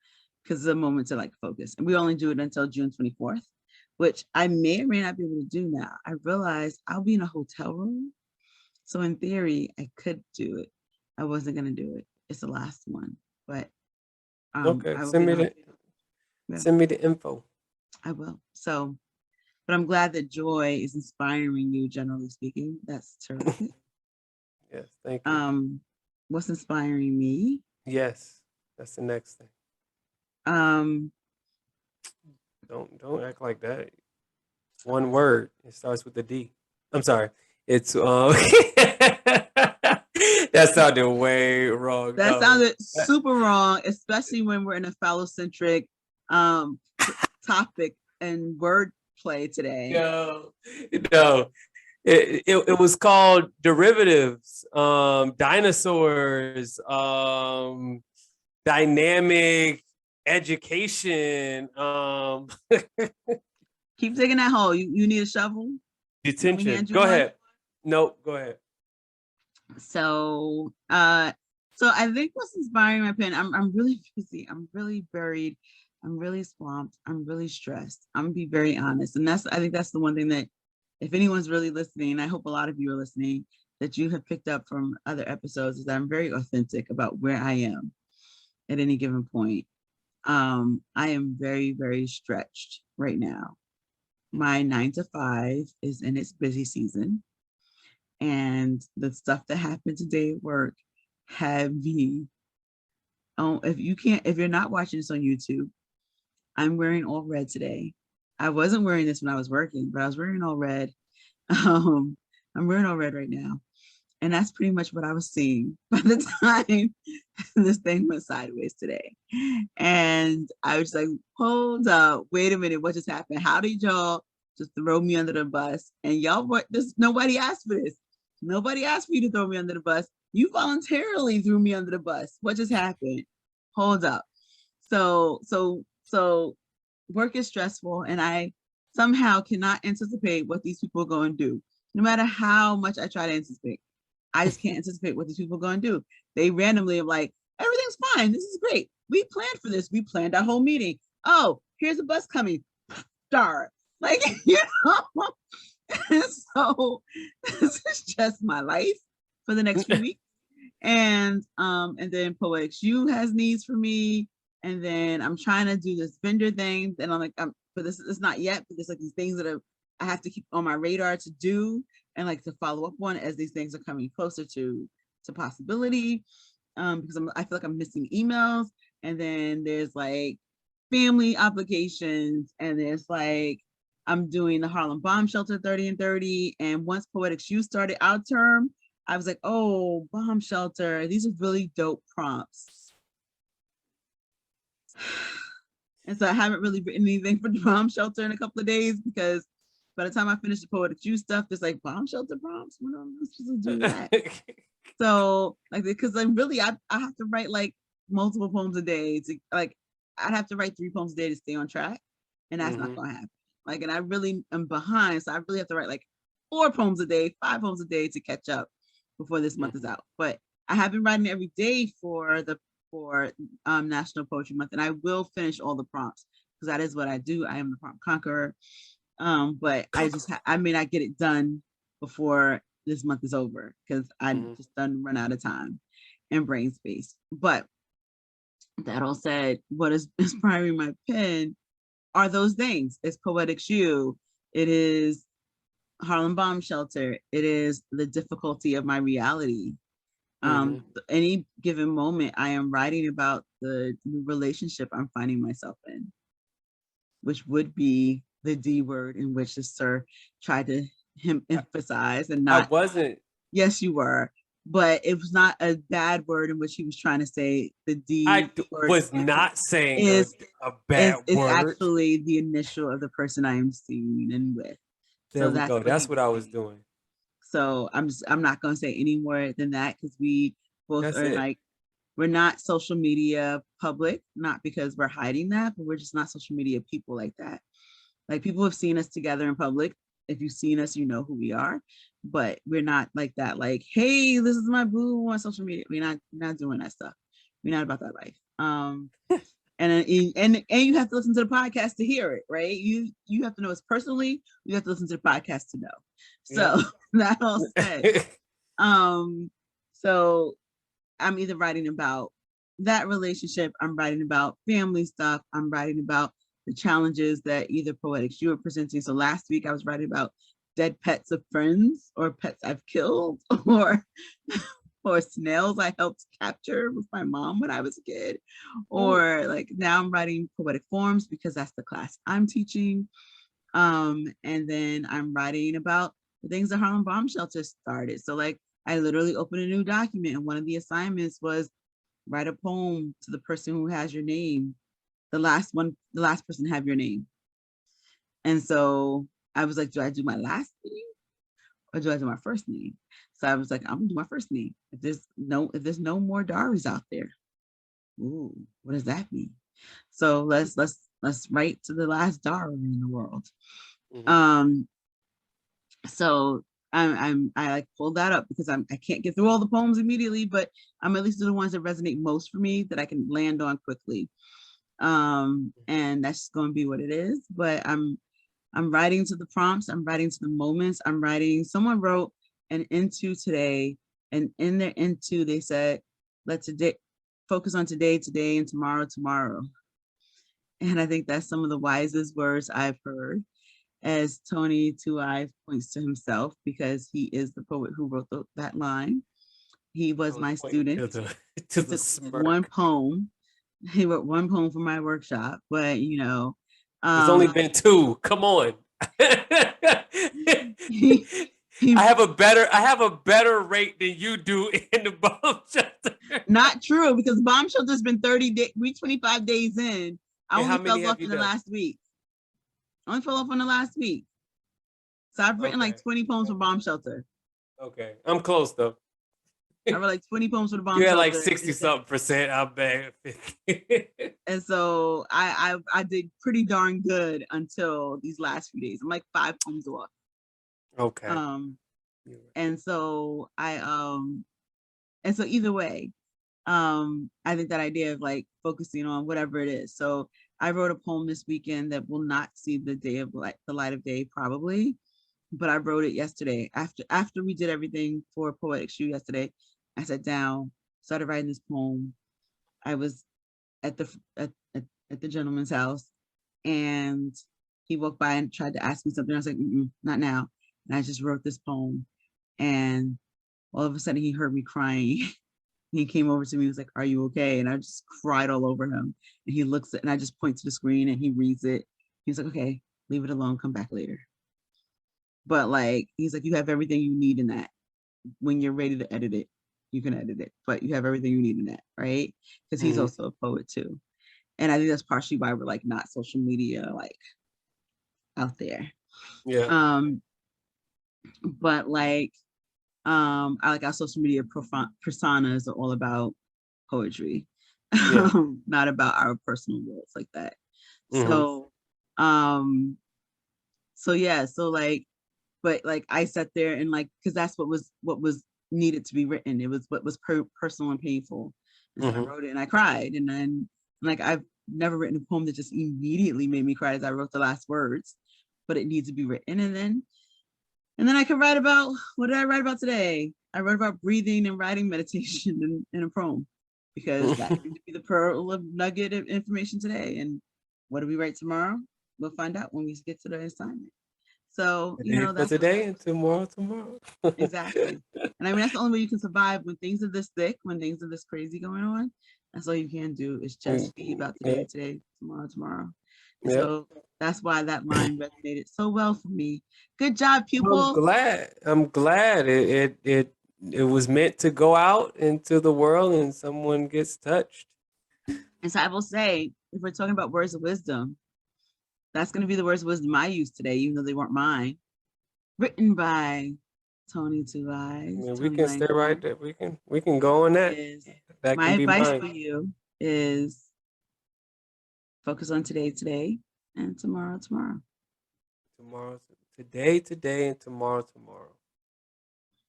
because it's a moment to like focus. And we only do it until June 24th, which I may or may not be able to do now. I realized I'll be in a hotel room, so in theory I could do it. I wasn't gonna do it. It's the last one, but
send me the info.
I will. So, but I'm glad that joy is inspiring you, generally speaking. That's terrific.
Yes, thank you.
What's inspiring me?
Yes, that's the next thing. Don't act like that. One word. It starts with a D. I'm sorry. It's that sounded way wrong.
That sounded super wrong, especially when we're in a phallocentric topic and word play today.
No. It was called derivatives, dinosaurs, dynamic education.
Keep digging that hole. You need a shovel?
Detention. Go ahead. Nope, go ahead.
So I think what's inspiring my pen, I'm really busy. I'm really buried. I'm really swamped. I'm really stressed. I'm gonna be very honest. And I think that's the one thing that, if anyone's really listening, and I hope a lot of you are listening, that you have picked up from other episodes, is that I'm very authentic about where I am at any given point. I am very, very stretched right now. My 9 to 5 is in its busy season. And the stuff that happened today at work had me, if you're not watching this on YouTube, I'm wearing all red today. I wasn't wearing this when I was working, but I was wearing all red. I'm wearing all red right now. And that's pretty much what I was seeing by the time this thing went sideways today. And I was like, hold up, wait a minute, what just happened? How did y'all just throw me under the bus? And y'all, nobody asked for this. Nobody asked for you to throw me under the bus. You voluntarily threw me under the bus. What just happened? Hold up. So work is stressful, and I somehow cannot anticipate what these people are going to do. No matter how much I try to anticipate, I just can't anticipate what these people are going to do. They randomly are like, everything's fine. This is great. We planned for this. We planned our whole meeting. Oh, here's a bus coming. Star. Like, so this is just my life for the next few weeks. And then Poetics U has needs for me. And then I'm trying to do this vendor thing. And I'm like, but this is not yet, but there's like these things that I have to keep on my radar to do, and like to follow up on as these things are coming closer to possibility. Because I feel like I'm missing emails. And then there's like family obligations, and there's like, I'm doing the Harlem Bomb Shelter 30 and 30. And once Poetics U started our term, I was like, oh, bomb shelter, these are really dope prompts. And so I haven't really written anything for the bomb shelter in a couple of days, because by the time I finish the Poetics U stuff, there's like bomb shelter prompts. When am I supposed to do that? So like, because I have to write like multiple poems a day to like, I'd have to write 3 poems a day to stay on track, and that's not gonna happen. Like, and I really am behind, so I really have to write like 4 poems a day, 5 poems a day to catch up before this month is out. But I have been writing every day for National Poetry Month, and I will finish all the prompts because that is what I do. I am the prompt conqueror. But I may not get it done before this month is over because I just done run out of time and brain space. But that all said, what is inspiring my pen are those things. It's Poetic Shoe. It is Harlem Bomb Shelter. It is the difficulty of my reality. Any given moment, I am writing about the new relationship I'm finding myself in, which would be the D word, in which the sir tried to emphasize and not.
I wasn't.
Yes, you were, but it was not a bad word in which he was trying to say the D word.
Was not saying a bad word.
It's actually the initial of the person I am seeing and with.
There so we go. That's what I was doing.
So I'm not gonna say any more than that because we both are like, we're not social media public, not because we're hiding that, but we're just not social media people like that. Like, people have seen us together in public. If you've seen us, you know who we are, but we're not like that. Like, hey, this is my boo on social media. We're not doing that stuff. We're not about that life. And you have to listen to the podcast to hear it, right? You have to know us personally. You have to listen to the podcast to know. So that all said, so I'm either writing about that relationship, I'm writing about family stuff, I'm writing about the challenges that either Poetics you are presenting. So last week I was writing about dead pets of friends or pets I've killed or snails I helped capture with my mom when I was a kid. Or like now I'm writing poetic forms because that's the class I'm teaching. And then I'm writing about the things that Harlem Bomb Shelter started. So like I literally opened a new document and one of the assignments was write a poem to the person who has your name. The last person have your name. And so I was like, do I do my last name or do I do my first name? So I was like, I'm gonna do my first name. If there's no more Daris out there, ooh, what does that mean? So let's write to the last Dari in the world. So I like pulled that up because I can't get through all the poems immediately, but I'm at least do the ones that resonate most for me that I can land on quickly. And that's just going to be what it is. But I'm writing to the prompts. I'm writing to the moments. Someone wrote an into today, and in their into they said, "Let today focus on today, and tomorrow, tomorrow." And I think that's some of the wisest words I've heard. As Tony Two Eyes points to himself, because he is the poet who wrote that line. He was my student.
To the smirk.
One poem. He wrote one poem for my workshop, but
there's only been two. Come on. I have a better rate than you do in the bomb shelter.
Not true, because bomb shelter's been 25 days in. I only fell off in the last week. I only fell off on the last week. So I've written like 20 poems for bomb shelter.
Okay, I'm close though.
I wrote like 20 poems for the bomb
shelter.
You
had like 60-something%. I'm bad.
And so I did pretty darn good until these last few days. I'm like 5 poems off.
Okay.
And so and so either way, I think that idea of like focusing on whatever it is. So I wrote a poem this weekend that will not see the light of day probably, but I wrote it yesterday after we did everything for Poetic Shoe yesterday. I sat down, started writing this poem. I was at the gentleman's house, and he walked by and tried to ask me something. I was like, not now. And I just wrote this poem, and all of a sudden he heard me crying. He came over to me, he was like, "Are you okay?" And I just cried all over him. And he looks at, and I just point to the screen and he reads it. He's like, "Okay, leave it alone, come back later." But like, he's like, "You have everything you need in that. When you're ready to edit it, you can edit it, but you have everything you need in that," right? Because he's also a poet too. And I think that's partially why we're like not social media like out there.
Yeah.
But like, I like our social media personas are all about poetry, not about our personal worlds like that. So yeah, so like, but like I sat there and like, because that's what was needed to be written. It was what was personal and painful. And so I
Mm-hmm.
wrote it and I cried. And then, like, I've never written a poem that just immediately made me cry as I wrote the last words, but it needs to be written. And then I could write about, what did I write about today? I wrote about breathing and writing meditation in a poem, because that seemed to be the pearl of nugget of information today. And what do we write tomorrow? We'll find out when we get to the assignment. So,
Today for
that's
today and tomorrow.
exactly. And I mean, that's the only way you can survive when things are this thick, when things are this crazy going on. That's all you can do is just be about today, today, tomorrow, tomorrow. And
Yep.
so that's why that line resonated so well for me. Good job,
I'm
pupil.
glad. I'm glad it was meant to go out into the world and someone gets touched.
And so I will say, if we're talking about words of wisdom, that's going to be the words of wisdom I use today, even though they weren't mine. Written by Tony Two Eyes.
I mean, we
Tony
can stay right
Langdon.
there. We can go on that. That
My
can be
advice
mine.
for you is focus on today, today, and tomorrow, tomorrow.
Tomorrow, today, and tomorrow.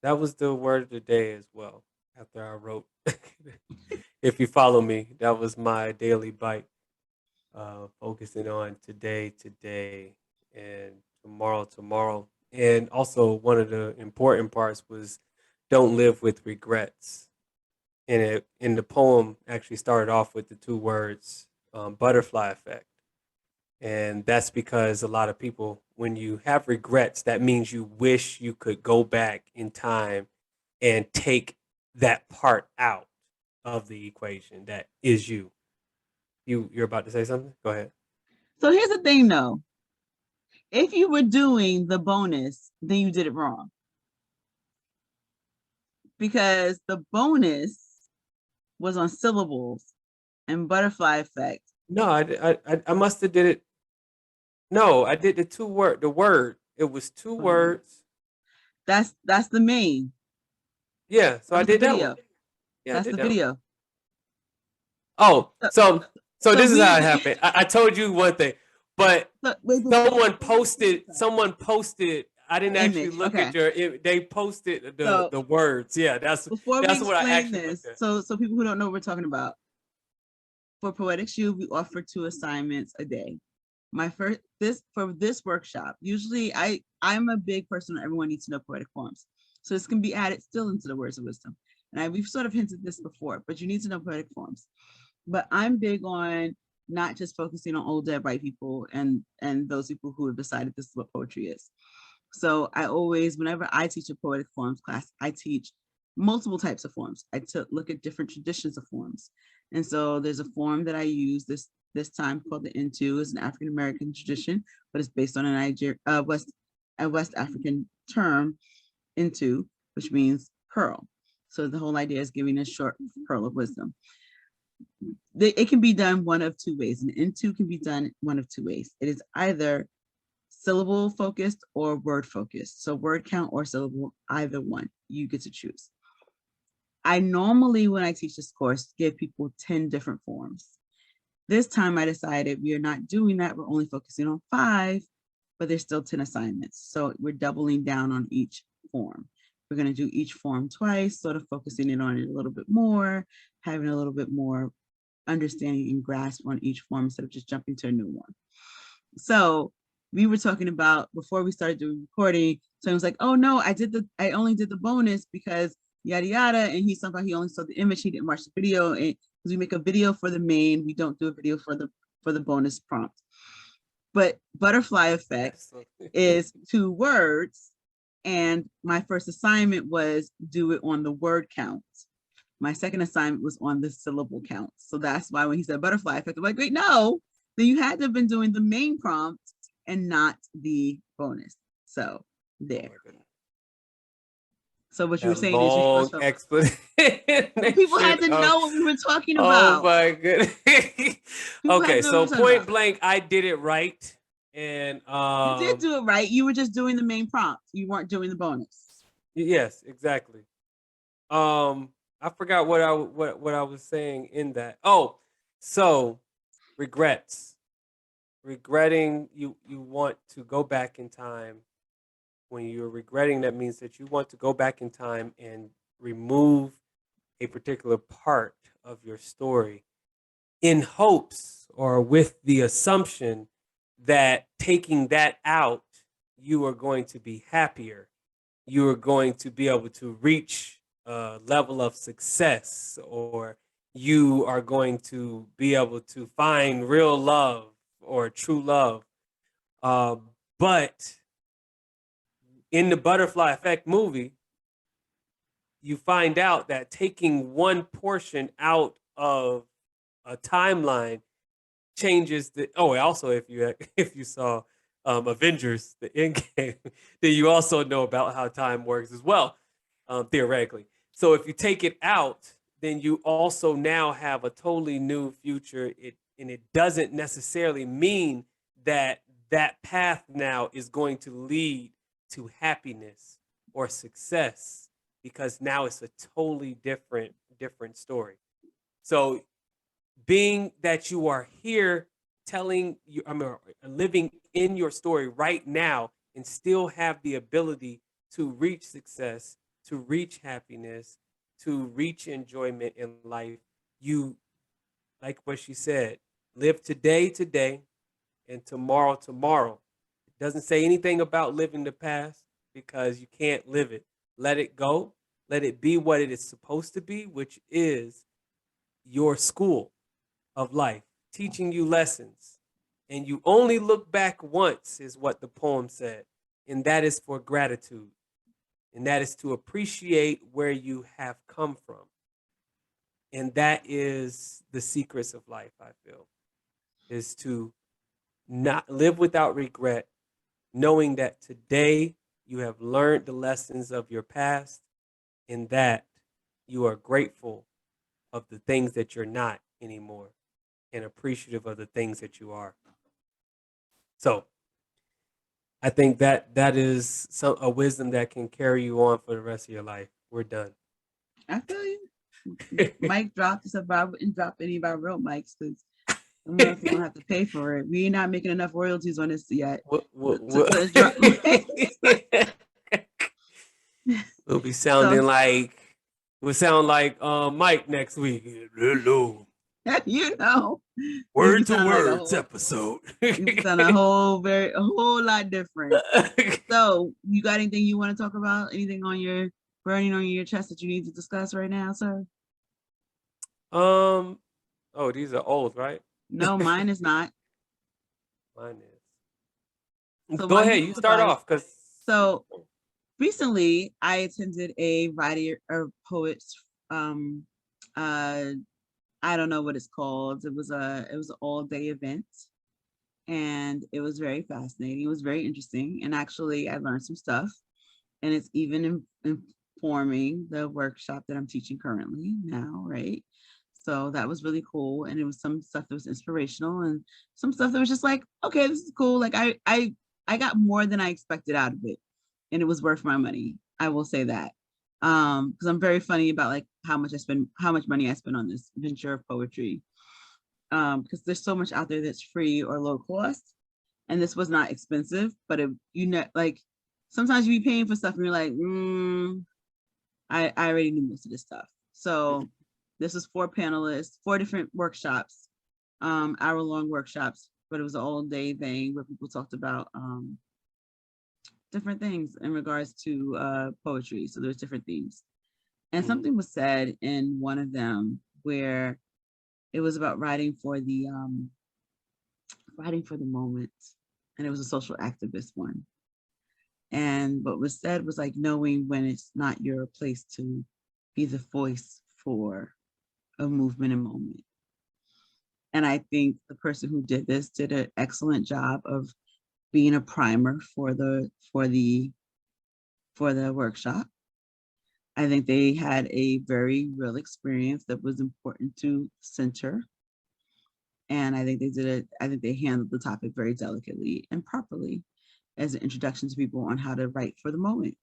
That was the word of the day as well. After I wrote, if you follow me, that was my daily bite. Focusing on today, and tomorrow. And also, one of the important parts was don't live with regrets. And in the poem actually started off with the two words butterfly effect. And that's because a lot of people, when you have regrets, that means you wish you could go back in time and take that part out of the equation that is you. You're about to say something? Go ahead.
So here's the thing though. If you were doing the bonus, then you did it wrong. Because the bonus was on syllables and butterfly effect.
No, I must have did it. No, I did the word. It was two words.
That's the main.
Yeah, so
That
I
was the
did that one.
video.
Yeah, I
That's
did
the
that one.
video.
Oh, so
So
this is how it
we
happened. I told you one thing, but
wait,
someone posted. I didn't actually
image.
look
Okay.
at they posted
So
the words. Yeah,
before we
that's what I
explain
actually looked
this,
at.
so people who don't know what we're talking about, for Poetic Shoe, we offer 2 assignments a day. For this workshop, usually I'm a big person. Everyone needs to know poetic forms, so this can be added still into the words of wisdom. And we've sort of hinted this before, but you need to know poetic forms. But I'm big on not just focusing on old dead white people and those people who have decided this is what poetry is. So I always, whenever I teach a poetic forms class, I teach multiple types of forms. I look at different traditions of forms. And so there's a form that I use this time called the Into. It's an African American tradition, but it's based on a West African term, Into, which means pearl. So the whole idea is giving a short pearl of wisdom. It can be done one of 2 ways. An Into can be done one of 2 ways. It is either syllable focused or word focused. So word count or syllable, either one, you get to choose. I normally, when I teach this course, give people 10 different forms. This time I decided we are not doing that. We're only focusing on 5, but there's still 10 assignments. So we're doubling down on each form. We're going to do each form twice, sort of focusing in on it a little bit more, having a little bit more understanding and grasp on each form instead of just jumping to a new one. So we were talking about, before we started doing recording, so I was like, oh no, I only did the bonus because yada yada, and he only saw the image, he didn't watch the video. And because we make a video for the main, we don't do a video for the bonus prompt. But butterfly effect is 2 words, and my first assignment was do it on the word count. My second assignment was on the syllable count. So that's why when he said butterfly effect, I'm like, wait, no, then you had to have been doing the main prompt and not the bonus. So there. So what you were saying is you're
long
supposed to
explanation.
people had to know what we were talking about.
Oh my goodness. Okay, so point blank, I did it right. And
you did do it right. You were just doing the main prompt. You weren't doing the bonus.
Yes, exactly. I forgot what I was saying in that. Oh, so regrets. Regretting, you want to go back in time. When you're regretting, that means that you want to go back in time and remove a particular part of your story in hopes or with the assumption that taking that out, you are going to be happier. You are going to be able to reach a level of success, or you are going to be able to find real love or true love. Uh, but in the Butterfly Effect movie, you find out that taking one portion out of a timeline changes the. Oh, also, if you if you saw Avengers, the Endgame, then you also know about how time works as well, theoretically. So if you take it out, then you also now have a totally new future. It doesn't necessarily mean that that path now is going to lead to happiness or success, because now it's a totally different story. So being that you are here telling you, I mean, living in your story right now and still have the ability to reach success, to reach happiness, to reach enjoyment in life, you, like what she said, live today, and tomorrow. It doesn't say anything about living the past, because you can't live it. Let it go. Let it be what it is supposed to be, which is your school of life, teaching you lessons. And you only look back once, is what the poem said. And that is for gratitude. And that is to appreciate where you have come from. And that is the secrets of life, I feel, is to not live without regret, knowing that today you have learned the lessons of your past, and that you are grateful of the things that you're not anymore and appreciative of the things that you are. So I think that that is a wisdom that can carry you on for the rest of your life. We're done.
I feel you. Mike dropped this about and drop any of our real mics, because someone else is gonna have to pay for it. We're not making enough royalties on this yet.
We'll be sounding like we'll sound like Mike next week. Hello.
You know,
Word2Wordz episode.
You sound a whole lot different. So, you got anything you want to talk about? Anything on your burning on your chest that you need to discuss right now, sir?
Oh, these are old, right?
No, mine is not.
Mine is.
So
go ahead, you start off, because
recently I attended a writer or poets I don't know what it's called. It was an all-day event, and it was very fascinating. It was very interesting, and actually I learned some stuff, and it's even informing the workshop that I'm teaching currently now, right? So that was really cool, and it was some stuff that was inspirational, and some stuff that was just like, okay, this is cool. Like I got more than I expected out of it, and it was worth my money. I will say that. Because I'm very funny about like how much money I spend on this venture of poetry. Because there's so much out there that's free or low cost, and this was not expensive, but like sometimes you be paying for stuff and you're like, I already knew most of this stuff. So this was 4 panelists, 4 different workshops, hour-long workshops, but it was an all-day thing where people talked about different things in regards to poetry. So there's different themes. And something was said in one of them where it was about writing for the moment. And it was a social activist one. And what was said was like knowing when it's not your place to be the voice for a movement and moment. And I think the person who did this did an excellent job of being a primer for the workshop. I think they had a very real experience that was important to center. And I think they handled the topic very delicately and properly as an introduction to people on how to write for the moment.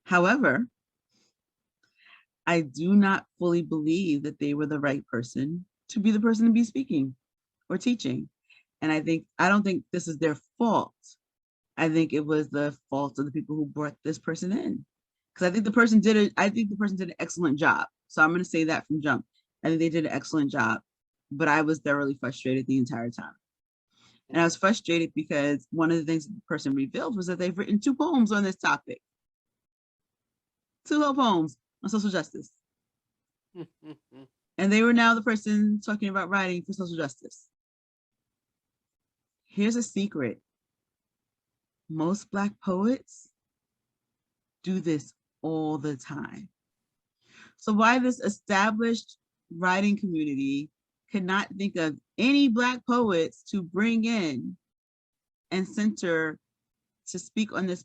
However, I do not fully believe that they were the right person to be the person to be speaking or teaching. And I don't think this is their fault. I think it was the fault of the people who brought this person in. because I think the person did it. I think the person did an excellent job. So I'm going to say that from jump. I think they did an excellent job, but I was thoroughly frustrated the entire time. And I was frustrated because one of the things the person revealed was that they've written 2 poems on this topic. 2 whole poems on social justice. And they were now the person talking about writing for social justice. Here's a secret. Most Black poets do this all the time. So why this established writing community could not think of any Black poets to bring in and center to speak on this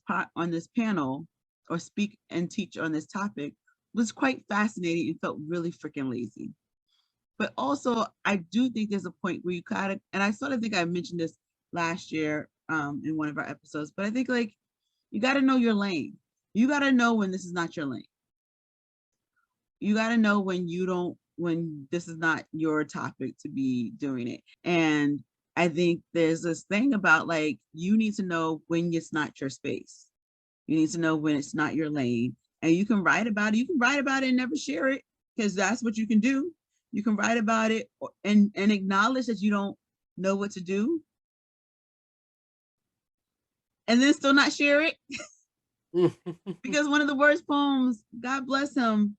panel or speak and teach on this topic was quite fascinating and felt really freaking lazy. But also, I do think there's a point where you gotta, and I sort of think I mentioned this last year in one of our episodes, but I think like you gotta know your lane. You gotta know when this is not your lane. You gotta know when this is not your topic to be doing it. And I think there's this thing about like, you need to know when it's not your space. You need to know when it's not your lane. And you can write about it. You can write about it and never share it, because that's what you can do. You can write about it and acknowledge that you don't know what to do, and then still not share it. Because one of the worst poems, God bless him,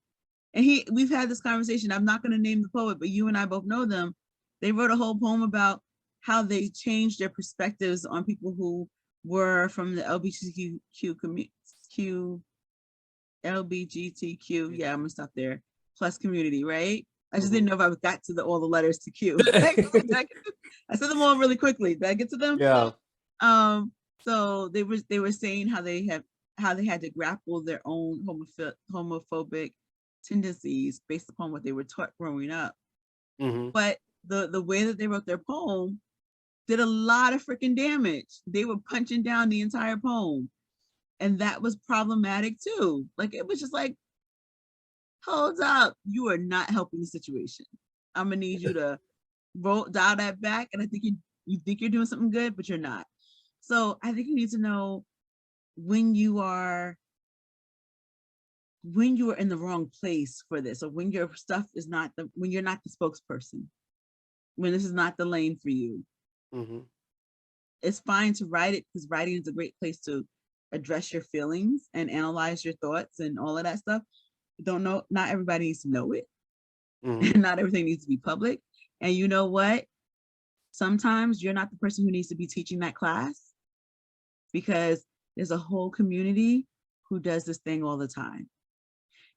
and we've had this conversation. I'm not going to name the poet, but you and I both know them. They wrote a whole poem about how they changed their perspectives on people who were from the LGBTQ community. Yeah, I'm gonna stop there. Plus community, right? I just didn't know if I got to all the letters to Q. I said them all really quickly. Did I get to them?
Yeah.
So they were saying how they had to grapple their own homophobic tendencies based upon what they were taught growing up. But the way that they wrote their poem did a lot of freaking damage. They were punching down the entire poem. And that was problematic too. Like, it was just like, hold up, you are not helping the situation. I'm gonna need you to dial that back. And I think you think you're doing something good, but you're not. So I think you need to know when you are in the wrong place for this, or when your stuff is not when you're not the spokesperson, when this is not the lane for you. It's fine to write it, because writing is a great place to address your feelings and analyze your thoughts and all of that stuff. Not everybody needs to know it. Not everything needs to be public. And you know what? Sometimes you're not the person who needs to be teaching that class, because there's a whole community who does this thing all the time.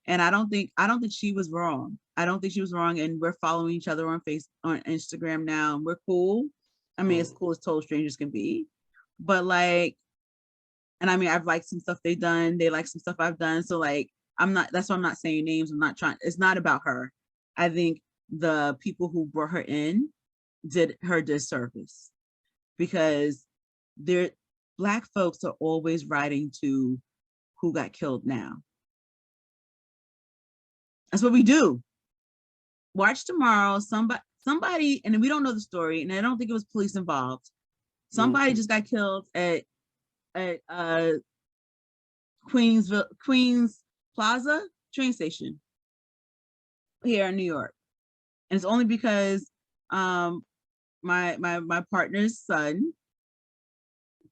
And I don't think she was wrong. I don't think she was wrong. And we're following each other on Instagram now, and we're cool. I mean, as cool as total strangers can be. But like, and I mean, I've liked some stuff they've done. They like some stuff I've done. So like, that's why I'm not saying names. It's not about her. I think the people who brought her in did her disservice, because Black folks are always writing to who got killed now. That's what we do. Watch tomorrow, somebody, and we don't know the story, and I don't think it was police involved. Somebody just got killed at Queens Plaza train station here in New York. And it's only because my partner's son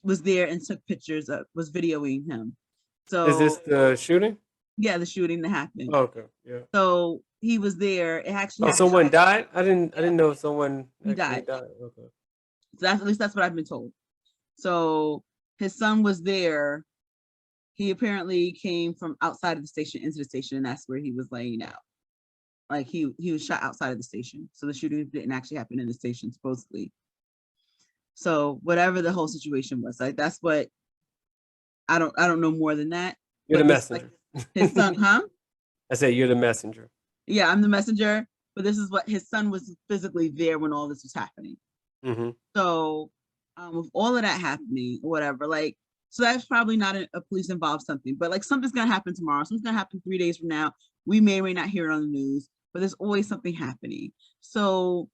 was there and took pictures was videoing him. So
is this the shooting?
Yeah, the shooting that happened.
Oh, okay, yeah.
So he was there. It actually happened.
Someone died? I didn't know if someone
died.
Okay.
So at least that's what I've been told. So his son was there. He apparently came from outside of the station into the station, and that's where he was laying out. Like he was shot outside of the station. So the shooting didn't actually happen in the station, supposedly. So whatever the whole situation was, like that's what I don't know more than that.
You're the messenger.
Like, his son, huh?
I said you're the messenger.
Yeah, I'm the messenger. But this is what his son was physically there when all this was happening. So with all of that happening, or whatever, like, so that's probably not a police involved something, but like something's gonna happen tomorrow. Something's gonna happen 3 days from now. We may or may not hear it on the news, but there's always something happening. So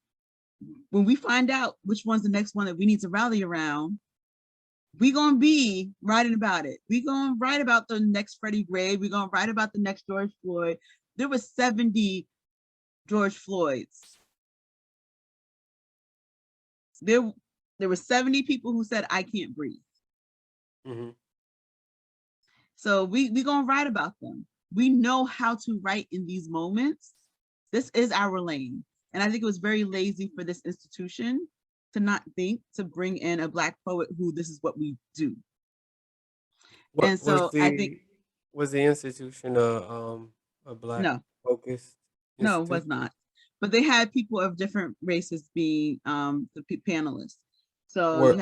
when we find out which one's the next one that we need to rally around, we gonna be writing about it. We gonna write about the next Freddie Gray. We gonna write about the next George Floyd. There was 70 George Floyds. There were 70 people who said, I can't breathe.
Mm-hmm.
So we gonna write about them. We know how to write in these moments. This is our lane. And I think it was very lazy for this institution to not think to bring in a Black poet who this is what we do.
What
and so I think
was the institution a Black focused
no,
institution?
it was not. But they had people of different races being the panelists. So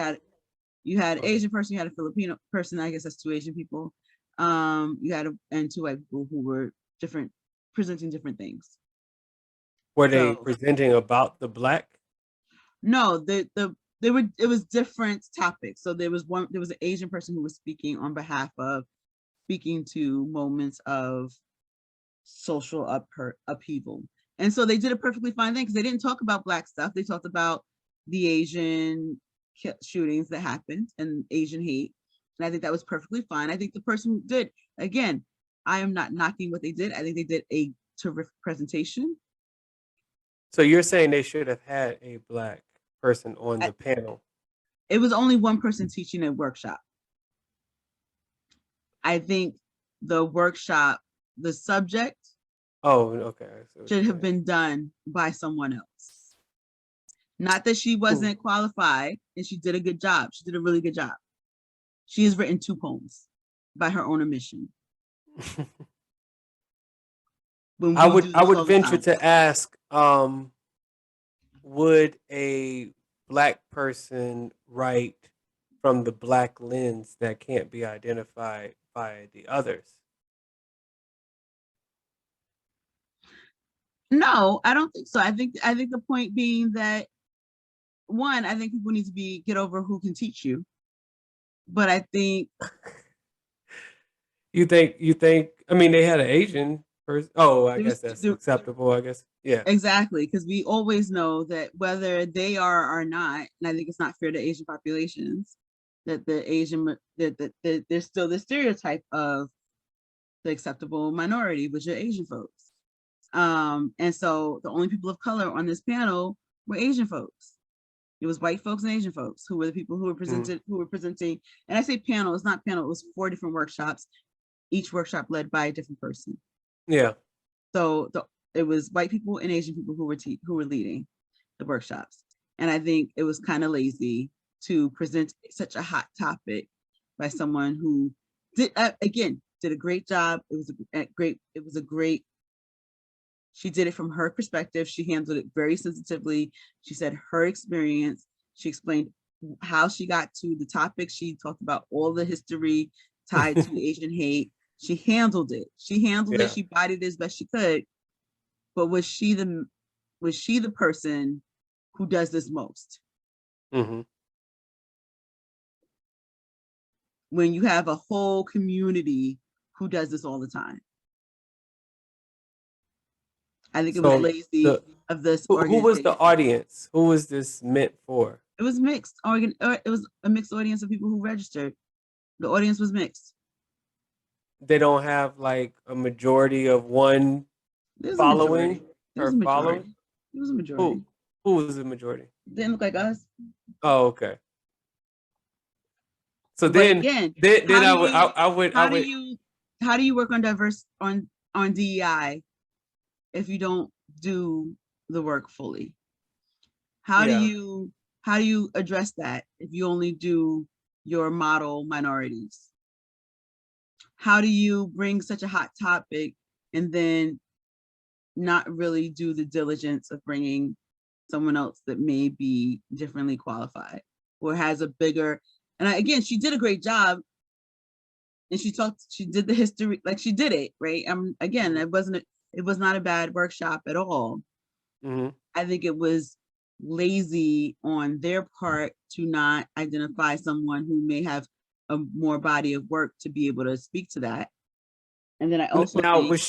you had Asian person, you had a Filipino person. I guess that's 2 Asian people. You had and 2 white people who were presenting different things.
Were they presenting about the Black?
No, it was different topics. So there was an Asian person who was speaking on behalf of speaking to moments of social upheaval. And so they did a perfectly fine thing because they didn't talk about Black stuff. They talked about the Asian shootings that happened and Asian hate. And I think that was perfectly fine. I think the person who did, again, I am not knocking what they did. I think they did a terrific presentation.
So you're saying they should have had a Black person on the panel?
It was only one person teaching a workshop. I think the workshop, the subject, should have been done by someone else. Not that she wasn't qualified, and she did a good job. She did a really good job. She has written 2 poems by her own admission.
I would venture to ask, would a Black person write from the Black lens that can't be identified by the others?
No, I don't think so. I think the point being that, one, I think people need to get over who can teach you. But I think
you think I mean they had an Asian person. Oh, I guess that's acceptable, I guess. Yeah.
Exactly, because we always know that whether they are or not, and I think it's not fair to Asian populations, that the Asian that there's still the stereotype of the acceptable minority, which are Asian folks. And so the only people of color on this panel were Asian folks. It was white folks and Asian folks who were the people who were presenting. And I say panel, it's not panel, it was 4 different workshops, each workshop led by a different person.
Yeah.
So it was white people and Asian people who were leading the workshops. And I think it was kind of lazy to present such a hot topic by someone who did a great job. She did it from her perspective. She handled it very sensitively. She said her experience. She explained how she got to the topic. She talked about all the history tied to Asian hate. She handled it. It. She bodied it as best she could. But was she the person who does this most?
Mm-hmm.
When you have a whole community who does this all the time. I think it was lazy of this organization.
Who was the audience? Who was this meant for?
It was mixed. It was a mixed audience of people who registered. The audience was mixed.
They don't have like a majority of one following or following?
It was a majority.
Who was the majority?
Didn't look like us.
Oh, okay. So then I would.
How do you work on on DEI if you don't do the work fully? How do you address that if you only do your model minorities? How do you bring such a hot topic and then not really do the diligence of bringing someone else that may be differently qualified or has a bigger, and again, she did a great job. And she did the history, like she did it, right? Again, it was not a bad workshop at all.
Mm-hmm.
I think it was lazy on their part to not identify someone who may have a more body of work to be able to speak to that. And then I also
was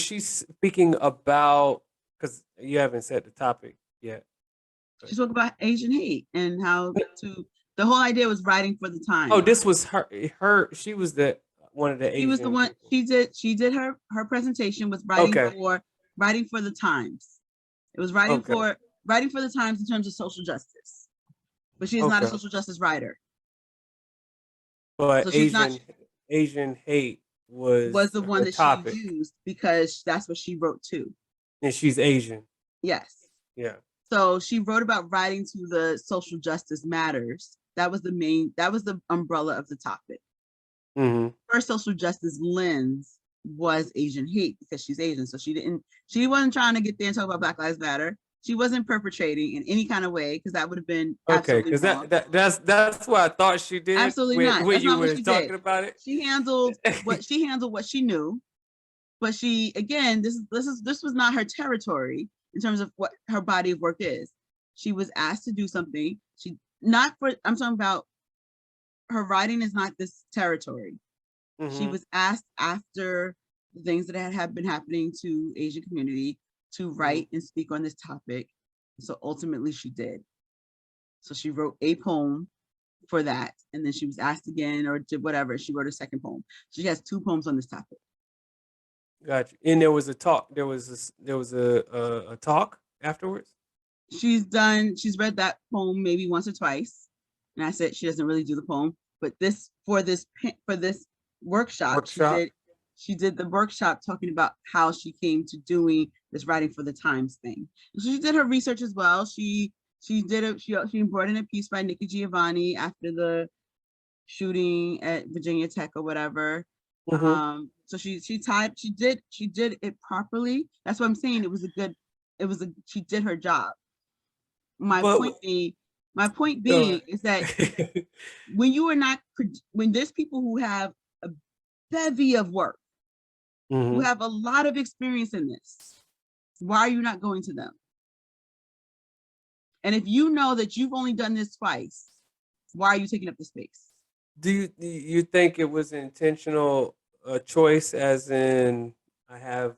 she speaking about, because you haven't said the topic yet.
She spoke about Asian hate and how to The whole idea was writing for the
Oh,
time.
this was her. She was the one of the Asian.
She was the one.
People.
She did her presentation was writing for the times. It was writing for the times in terms of social justice, but she is not a social justice writer.
But so Asian hate was
the one that topic. She used because that's what she wrote too.
And she's Asian.
Yes.
Yeah.
So she wrote about writing to the social justice matters. That was the umbrella of the topic.
Mm-hmm.
Her social justice lens was Asian hate because she's Asian. So she wasn't trying to get there and talk about Black Lives Matter. She wasn't perpetrating in any kind of way because that would have been
okay. Because that's what I thought she did.
Absolutely not.
When you were talking about it,
she handled what she knew. But she, again, this was not her territory in terms of what her body of work is. She was asked to do something. I'm talking about her writing is not this territory. Mm-hmm. She was asked after the things that had been happening to Asian community to write and speak on this topic. So ultimately she did. So she wrote a poem for that. And then she was asked again or did whatever. She wrote a second poem. So she has 2 poems on this topic.
Gotcha. And there was a talk. There was a talk afterwards.
She's read that poem maybe once or twice, and I said she doesn't really do the poem. But for this workshop, she did the workshop talking about how she came to doing this writing for the Times thing. And so she did her research as well. She brought in a piece by Nikki Giovanni after the shooting at Virginia Tech or whatever. Mm-hmm. So she did it properly. That's what I'm saying. She did her job. My point being is that when there's people who have a bevy of work, who have a lot of experience in this, why are you not going to them? And if you know that you've only done this twice, why are you taking up the space?
Do you think it was an intentional choice, as in I have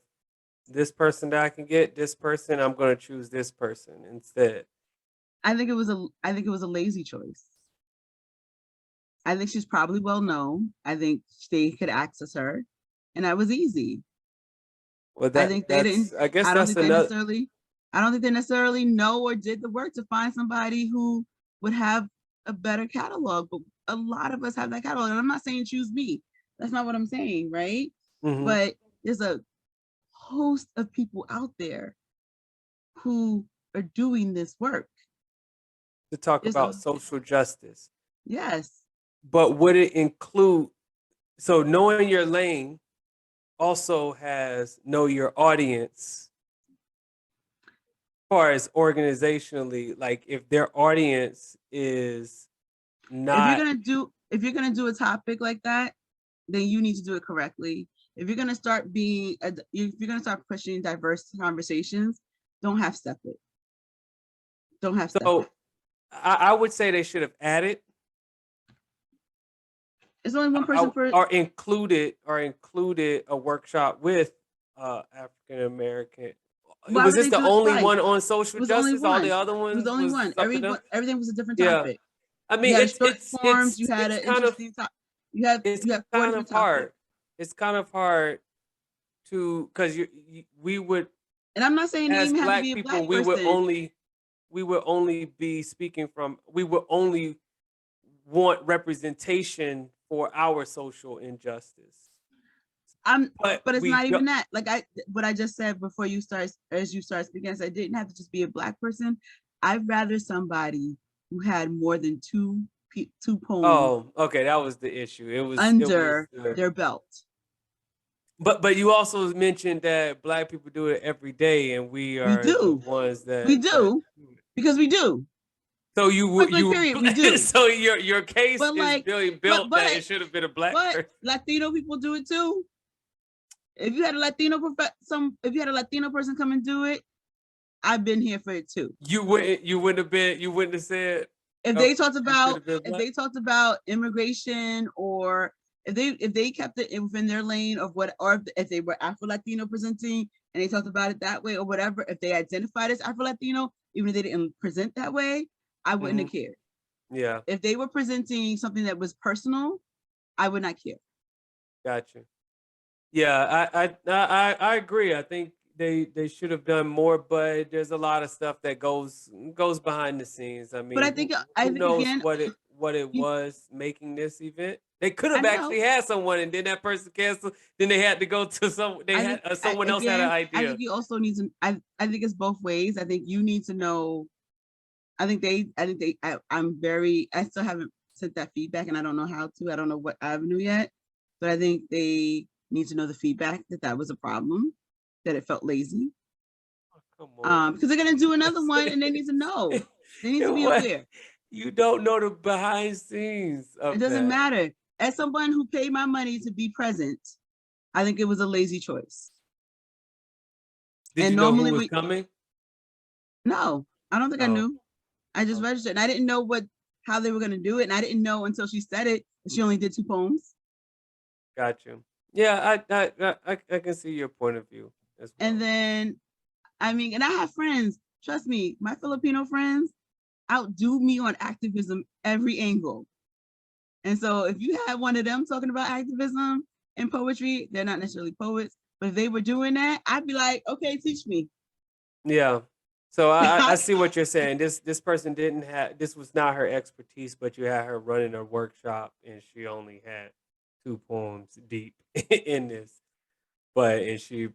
this person that I can get, this person, I'm going to choose this person instead?
I think it was a lazy choice. I think she's probably well known. I think they could access her, and that was easy.
Well, I think they didn't. I guess that's another.
I don't think they necessarily know or did the work to find somebody who would have a better catalog. But a lot of us have that catalog, and I'm not saying choose me. That's not what I'm saying, right? Mm-hmm. But there's a host of people out there who are doing this work.
To talk about social justice.
Yes.
But would it include, so knowing your lane also has know your audience as far as organizationally, like if their audience is not.
If you're gonna do a topic like that, then you need to do it correctly. If you're gonna start pushing diverse conversations, don't half step it.
So I would say they should have added.
It's only one person
or included a workshop with African American. Was this the only one on social justice? All the other ones?
It was the only one. Everything was a different topic.
I mean, it's kind of hard. It's kind of hard to, because we would.
And I'm not saying as Black people,
we would only be speaking from. We would only want representation for our social injustice.
But it's not even that. Like what I just said before you start speaking, I said, it didn't have to just be a Black person. I'd rather somebody who had more than two poems.
Oh, okay, that was the issue. It was
under their belt.
But you also mentioned that Black people do it every day, and we are the ones that
we do because we do.
So we do. So your case
is
really built that it should have been a Black person.
Latino people do it too. If you had a Latino person come and do it, I've been here for it too.
You wouldn't have said
if they talked about immigration, or if they kept it within their lane of what, or if they were Afro-Latino presenting and they talked about it that way or whatever, if they identified as Afro-Latino, even if they didn't present that way, I wouldn't have cared.
Yeah.
If they were presenting something that was personal, I would not care.
Gotcha. Yeah, I agree. I think they should have done more, but there's a lot of stuff that goes behind the scenes. I
But
mean,
I
who
think
knows
again,
what it
you,
was making this event? They could
I
have
know.
actually had someone, and then that person canceled. Then they had to go to
I think
someone else had an
again, I
idea.
think you also need to. I think it's both ways. I think you need to know. I still haven't sent that feedback and I don't know how to. I don't know what avenue yet, but I think they need to know the feedback that was a problem, that it felt lazy.
Oh, come on.
Because they're gonna do another one and they need to know. They need to be
What?
aware.
You don't know the behind scenes
It
of
doesn't
that.
matter. As someone who paid my money to be present, I think it was a lazy choice.
Did
And
you know who
normally
was coming?
no, I don't think I
Oh,
knew. I just
okay.
registered and I didn't know how they were gonna do it. And I didn't know until she said it. She only did 2 poems.
Got you. Yeah, I can see your point of view as
And
well.
then, I mean, and I have friends, trust me, my Filipino friends outdo me on activism every angle. And so if you had one of them talking about activism and poetry, they're not necessarily poets, but if they were doing that, I'd be like, okay, teach me.
Yeah. So I see what you're saying. This person didn't have this was not her expertise, but you had her running a workshop and she only had 2 poems deep in this. And she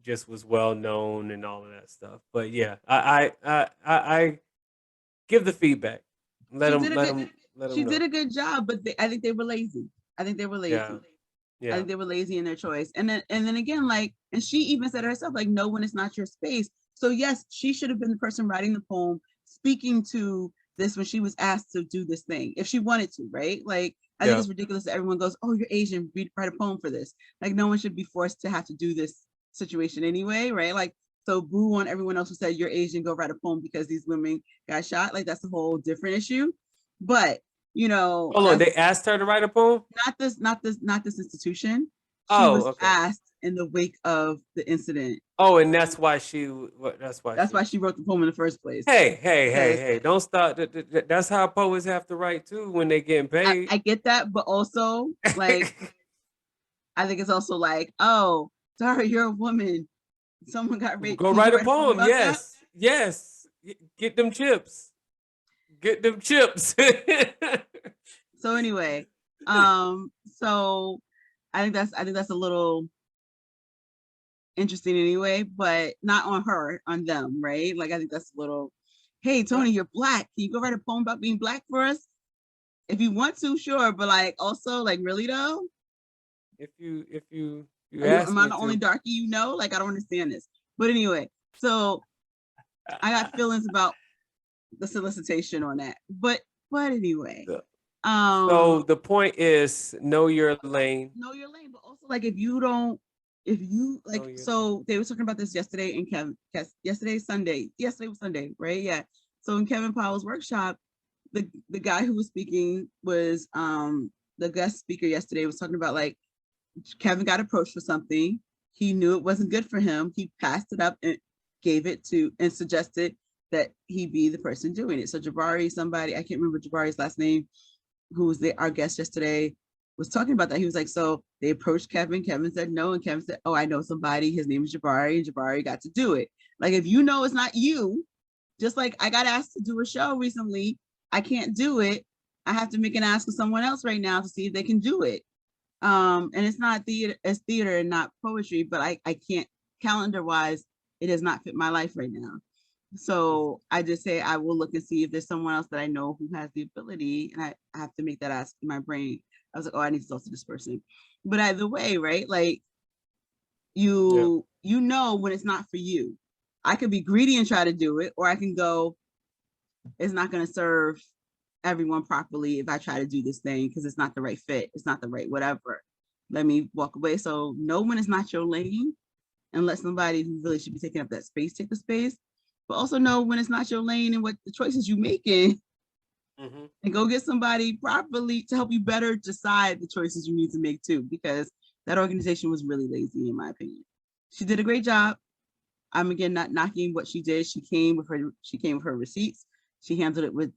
just was well known and all of that stuff. But yeah, I give the feedback. Let
She
them
did a
let
good
them let
she
them
did
know.
a good job, but I think they were lazy. I think they were
Yeah.
lazy. I
Yeah.
think they were lazy in their choice. And then again, like, and she even said herself, like, no one is not your space. So yes, she should have been the person writing the poem, speaking to this when she was asked to do this thing, if she wanted to, right? Like, I think
Yeah.
it's ridiculous that everyone goes, oh, you're Asian, write a poem for this. Like, no one should be forced to have to do this situation anyway, right? Like, so boo on everyone else who said you're Asian, go write a poem because these women got shot. Like, that's a whole different issue. But
Hold on,
that's
they asked her to write a poem?
not this institution. She
Oh,
was
okay.
asked in the wake of the incident.
Oh, and that's why
That's why
she
she wrote the poem in the first place.
Hey,
Because
hey, don't stop. That's how poets have to write too when they getting paid.
I get that, but also like I think it's also like, oh, sorry, you're a woman. Someone got raped.
Go
Can you
write a
write a poem
poem.
about that?
Yes. Yes. Get them chips. Get them chips.
So anyway, so I think that's a little interesting anyway, but not on her, on them, right? Like I think that's a little, hey Tony, you're black. Can you go write a poem about being black for us? If you want to, sure, but like also like really though,
if you
am
ask
I
me
the only
to.
darkie you know? Like I don't understand this. But anyway, so I got feelings about the solicitation on that. But anyway,
So
um
so the point is know your lane.
know your lane, but also like if you
Know
like,
your lane.
so they were talking about this yesterday in yesterday was Sunday, right? Yeah. So in Kevin Powell's workshop, the guy who was speaking was the guest speaker yesterday was talking about like Kevin got approached for something. He knew it wasn't good for him. He passed it up and gave it to and suggested that he be the person doing it. So Jabari, somebody, I can't remember Jabari's last name, who was our guest yesterday, was talking about that. He was like, so they approached Kevin. Kevin said no. And Kevin said, oh, I know somebody. His name is Jabari. And Jabari got to do it. Like, if you know it's not you, just like I got asked to do a show recently, I can't do it. I have to make an ask of someone else right now to see if they can do it. And it's not theater, it's theater and not poetry, but I can't, calendar wise, it does not fit my life right now. So I just say I will look and see if there's someone else that I know who has the ability, and I have to make that ask in my brain. I was like, oh, I need to talk to this person. But either way, right? Like
Yeah.
you know when it's not for you. I could be greedy and try to do it, or I can go, it's not going to serve everyone properly if I try to do this thing because it's not the right fit. It's not the right whatever. Let me walk away. So know when it's not your lane and let somebody who really should be taking up that space take the space. But also know when it's not your lane and what the choices you making,
Mm-hmm.
and go get somebody properly to help you better decide the choices you need to make too, because that organization was really lazy in my opinion. She did a great job. I'm again not knocking what she did. She came with her receipts. She handled it with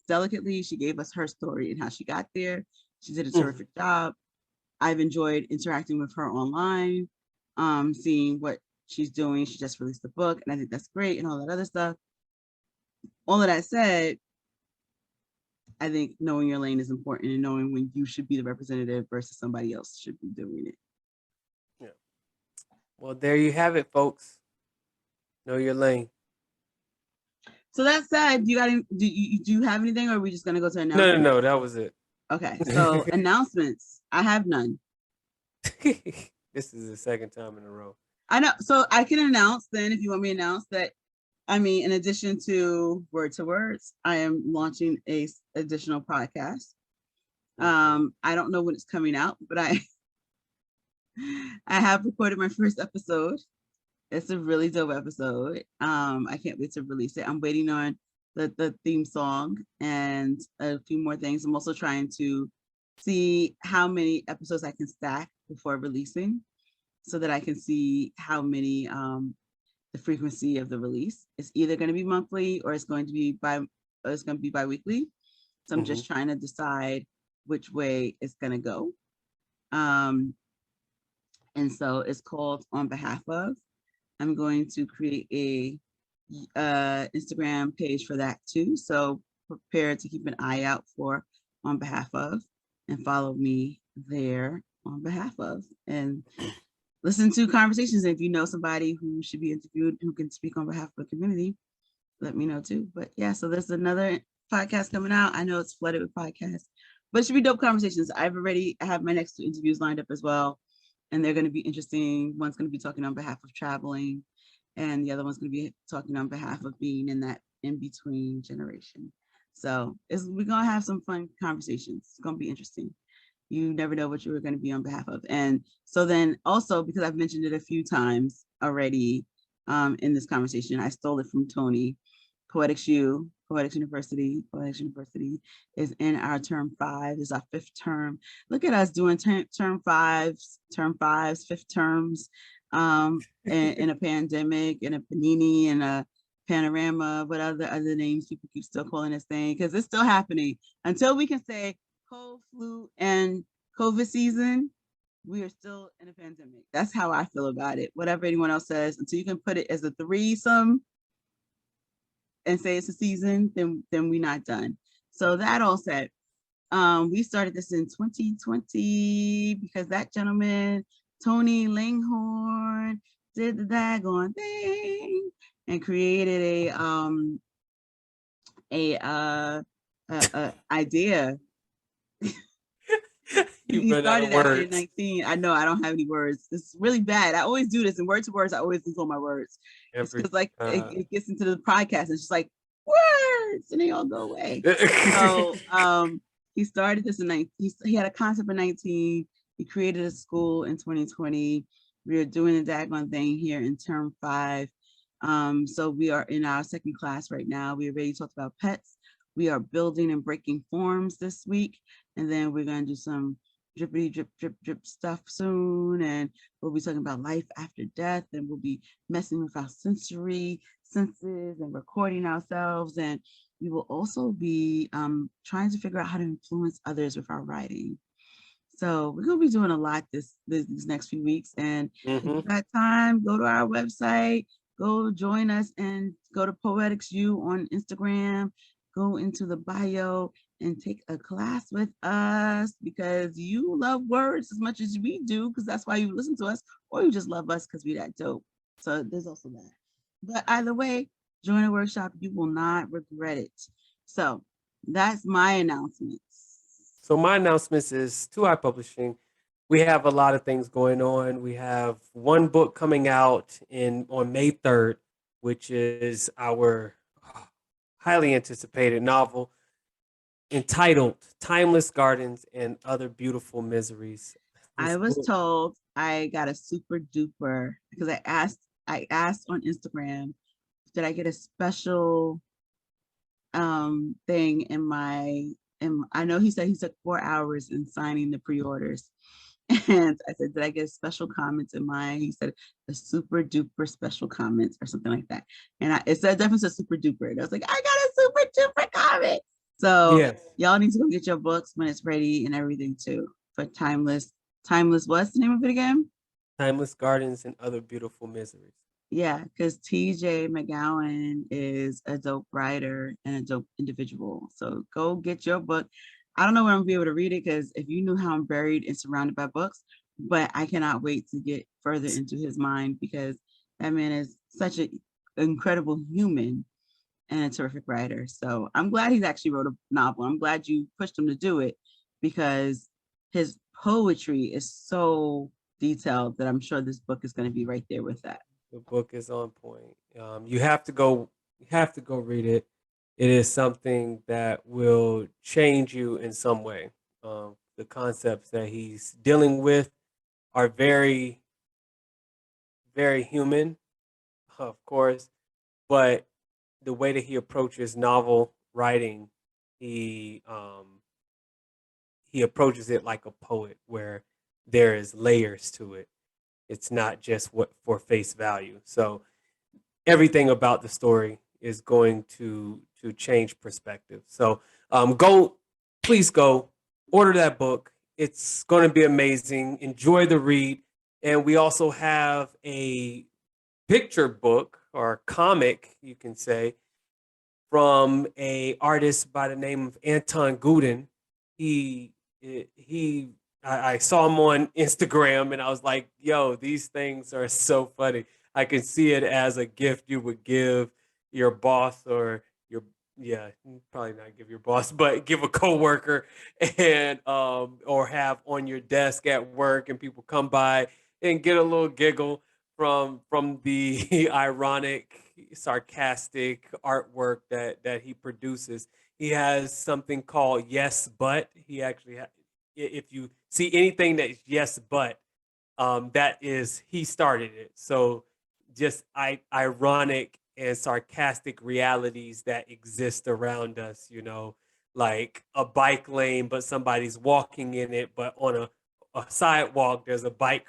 delicately. She gave us her story and how she got there. She did a terrific job. I've enjoyed interacting with her online, seeing what she's doing. She just released a book, and I think that's great, and all that other stuff. All of that said, I think knowing your lane is important, and knowing when you should be the representative versus somebody else should be doing it.
Yeah. Well, there you have it, folks. Know your lane.
So that said, do you have anything, or are we just gonna go to announcements?
No, that was it.
Okay, so announcements. I have none.
This is the second time in a row.
I know. So I can announce then, if you want me to announce that. I mean, in addition to Word2Wordz, I am launching a additional podcast. I don't know when it's coming out, but I have recorded my first episode. It's a really dope episode. I can't wait to release it. I'm waiting on the theme song and a few more things. I'm also trying to see how many episodes I can stack before releasing, so that I can see how many the frequency of the release. It's either going to be monthly or it's going to be bi-weekly. So I'm just trying to decide which way it's going to go. And so it's called On Behalf Of. I'm going to create a Instagram page for that too. So prepare to keep an eye out for On Behalf Of, and follow me there, On Behalf Of, and listen to conversations. And if you know somebody who should be interviewed, who can speak on behalf of the community, let me know too. But yeah, so there's another podcast coming out. I know it's flooded with podcasts, but it should be dope conversations. I have my next 2 interviews lined up as well, and they're going to be interesting. One's going to be talking on behalf of traveling, and the other one's going to be talking on behalf of being in that in-between generation. So we're going to have some fun conversations. It's going to be interesting. You never know what you were going to be on behalf of. And so then also, because I've mentioned it a few times already in this conversation, I stole it from Tony. Poetics University is in our term 5. This is our 5th term. Look at us doing term 5s, 5th terms in a pandemic, in a panini, in a panorama, what other names people keep still calling this thing, because it's still happening. Until we can say cold, flu, and COVID season, we are still in a pandemic. That's how I feel about it. Whatever anyone else says, until you can put it as a threesome and say it's a season, then we're not done. So that all said, we started this in 2020 because that gentleman, Tony Langhorn, did the daggone thing and created a idea. He started that in 19. I know I don't have any words. It's really bad. I always do this in Word2Wordz. I always lose all my words. It's because like it gets into the podcast and it's just like words and they all go away. So he started this in 19. He had a concept in 19. He created a school in 2020. We are doing the daggone thing here in term 5. So we are in our 2nd class right now. We already talked about pets. We are building and breaking forms this week. And then we're going to do some drippity drip stuff soon. And we'll be talking about life after death. And we'll be messing with our senses and recording ourselves. And we will also be trying to figure out how to influence others with our writing. So we're going to be doing a lot these next few weeks. And if you got time, go to our website, go join us, and go to Poetics U on Instagram. Go into the bio and take a class with us, because you love words as much as we do, because that's why you listen to us, or you just love us because we that dope. So there's also that. But either way, join a workshop. You will not regret it. So that's my announcements.
So my announcements is 2i Publishing. We have a lot of things going on. We have one book coming out on May 3rd, which is our highly anticipated novel entitled Timeless Gardens and Other Beautiful Miseries.
I was told I got a super duper, because I asked on Instagram, did I get a special thing in I know he said he took 4 hours in signing the pre-orders. And I said, did I get special comments in mine? He said, a super duper special comments or something like that. And it said definitely said super duper. And I was like, I got a super duper comment. So
Yes.
y'all need to go get your books when it's ready and everything too. For Timeless, what's the name of it again?
Timeless Gardens and Other Beautiful Miseries.
Yeah, because TJ McGowan is a dope writer and a dope individual. So go get your book. I don't know when I'm gonna be able to read it because if you knew how I'm buried and surrounded by books, but I cannot wait to get further into his mind because that man is such an incredible human and a terrific writer. So I'm glad he's actually wrote a novel. I'm glad you pushed him to do it because his poetry is so detailed that I'm sure this book is going to be right there with that.
The book is on point. You have to go. You have to go read it. It is something that will change you in some way. The concepts that he's dealing with are very, very human, of course, but the way that he approaches novel writing, he um, he approaches it like a poet, where there is layers to it. It's not just what for face value. So everything about the story is going to change perspective. So go, please go order that book. It's going to be amazing. Enjoy the read, and we also have a picture book or comic, you can say, from a artist by the name of Anton Guden. He he I saw him on Instagram and I was like, yo, these things are so funny. I can see it as a gift you would give your boss or your yeah, probably not give your boss, but give a coworker and or have on your desk at work and people come by and get a little giggle from the ironic, sarcastic artwork that he produces. He has something called Yes But. He actually if you see anything that's Yes But, that is he started it. So just ironic and sarcastic realities that exist around us, like a bike lane but somebody's walking in it, but on a sidewalk there's a bike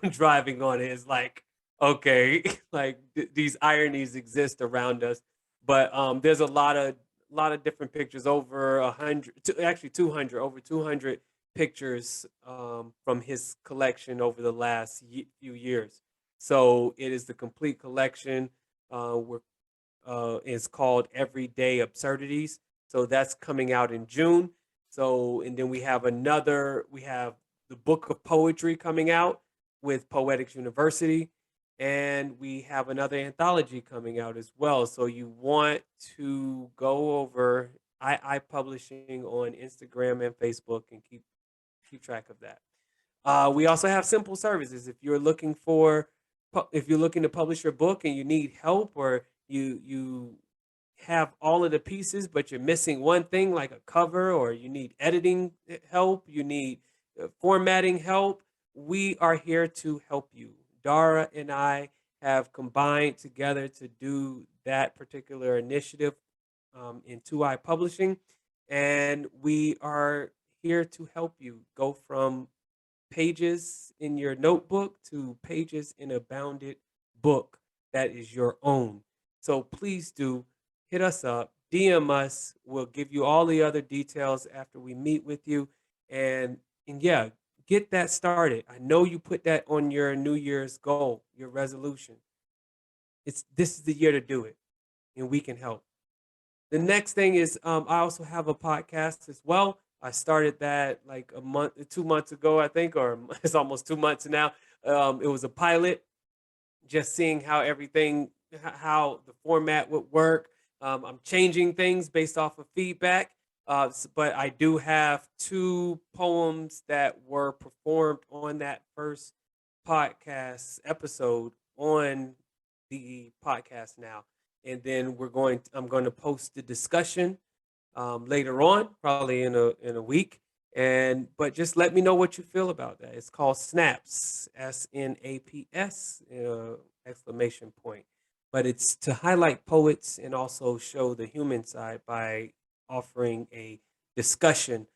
driving on it. It's like, okay, like these ironies exist around us. But there's a lot of different pictures, over 100, actually 200, over 200 pictures from his collection over the last few years. So it is the complete collection. We're Is called Everyday Absurdities. So that's coming out in June. So, and then we have the Book of Poetry coming out with Poetics University. And we have another anthology coming out as well. So you want to go over I publishing on Instagram and Facebook and keep track of that. We also have simple services. If you're looking to publish your book and you need help, or you have all of the pieces but you're missing one thing like a cover, or you need editing help, you need formatting help, we are here to help you. Dara and I have combined together to do that particular initiative in 2i Publishing, and we are here to help you go from pages in your notebook to pages in a bounded book that is your own. So please do hit us up, DM us. We'll give you all the other details after we meet with you. And yeah, get that started. I know you put that on your New Year's goal, your resolution. This is the year to do it, and we can help. The next thing is, I also have a podcast as well. I started that like a month, 2 months ago, I think, or it's almost 2 months now. It was a pilot, just seeing how the format would work. I'm changing things based off of feedback, but I do have two poems that were performed on that first podcast episode on the podcast now, and then I'm going to post the discussion later on, probably in a week. But just let me know what you feel about that. It's called Snaps, SNAPS, exclamation point. But it's to highlight poets and also show the human side by offering a discussion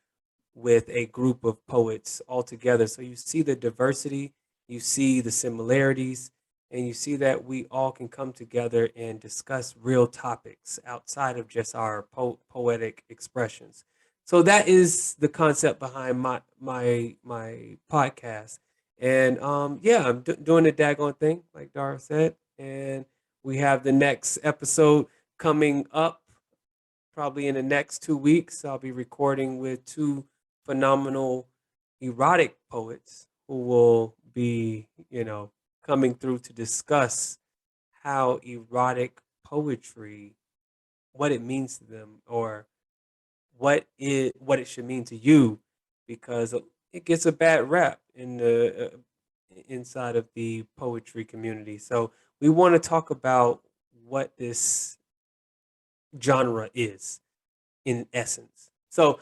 with a group of poets all together. So you see the diversity, you see the similarities, and you see that we all can come together and discuss real topics outside of just our poetic expressions. So that is the concept behind my podcast. And yeah, I'm doing the daggone thing, like Dara said. And we have the next episode coming up probably in the next 2 weeks. I'll be recording with two phenomenal erotic poets who will be, coming through to discuss how erotic poetry, what it means to them, or what it should mean to you, because it gets a bad rap in the inside of the poetry community. So we want to talk about what this genre is in essence. So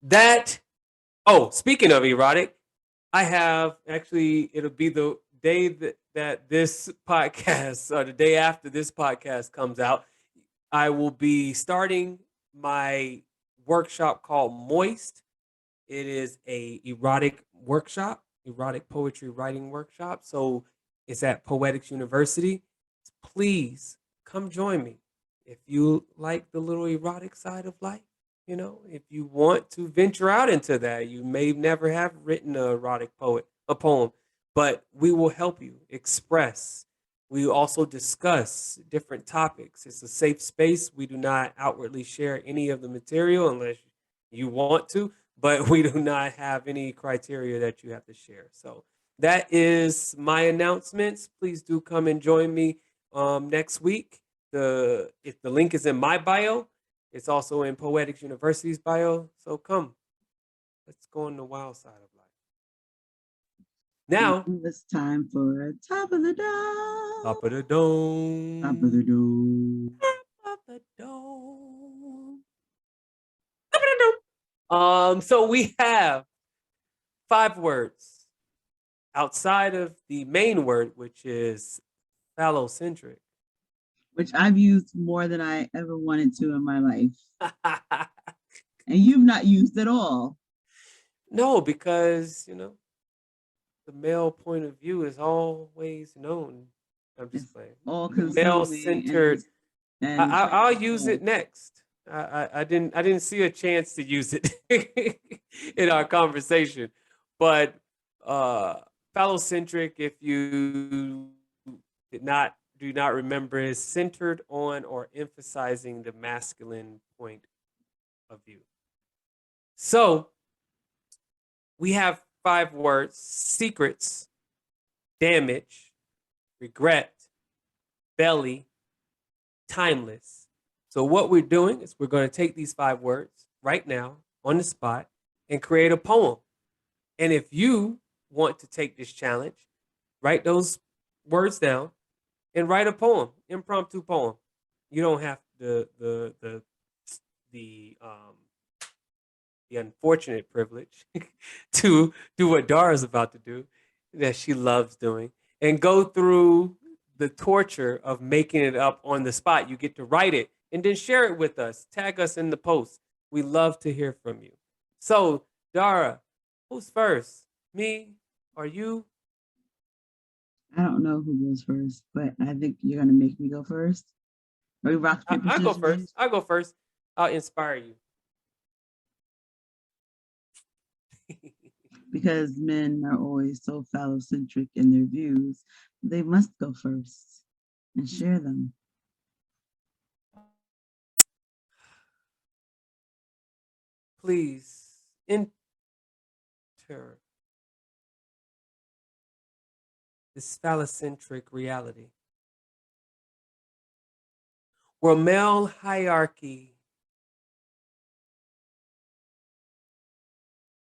that speaking of erotic, I have actually, it'll be the day that this podcast, or the day after this podcast comes out, I will be starting my workshop called Moist. It is a erotic workshop, erotic poetry writing workshop. So it's at Poetics University. Please come join me. If you like the little erotic side of life, if you want to venture out into that, you may never have written a poem, but we will help you express. We also discuss different topics. It's a safe space. We do not outwardly share any of the material unless you want to, but we do not have any criteria that you have to share. So that is my announcements. Please do come and join me next week. If the link is in my bio, it's also in Poetics University's bio. So come, let's go on the wild side of life. Now
it's time for Top of the Dome.
Top of the Dome.
Top of the Dome.
Top of the Dome. Top of the Dome. So we have 5 words outside of the main word, which is phallocentric,
which I've used more than I ever wanted to in my life. And you've not used at all.
No, because, the male point of view is always known. I'm just playing.
All
Male-centered. I'll use it next. I didn't see a chance to use it in our conversation, but phallocentric, if you do not remember, is centered on or emphasizing the masculine point of view. So we have 5 words: secrets, damage, regret, belly, timeless. So what we're doing is we're going to take these 5 words right now on the spot and create a poem. And if you want to take this challenge, write those words down and write a poem, impromptu poem. You don't have the unfortunate privilege to do what Dara's about to do, that she loves doing, and go through the torture of making it up on the spot. You get to write it and then share it with us. Tag us in the post. We love to hear from you. So, Dara, who's first? Me or you?
I don't know who goes first, but I think you're gonna make me go first. Or rock, paper,
I'll go first. I'll go first. I'll inspire you.
Because men are always so phallocentric in their views, they must go first and share them.
Please enter this phallocentric reality where male hierarchy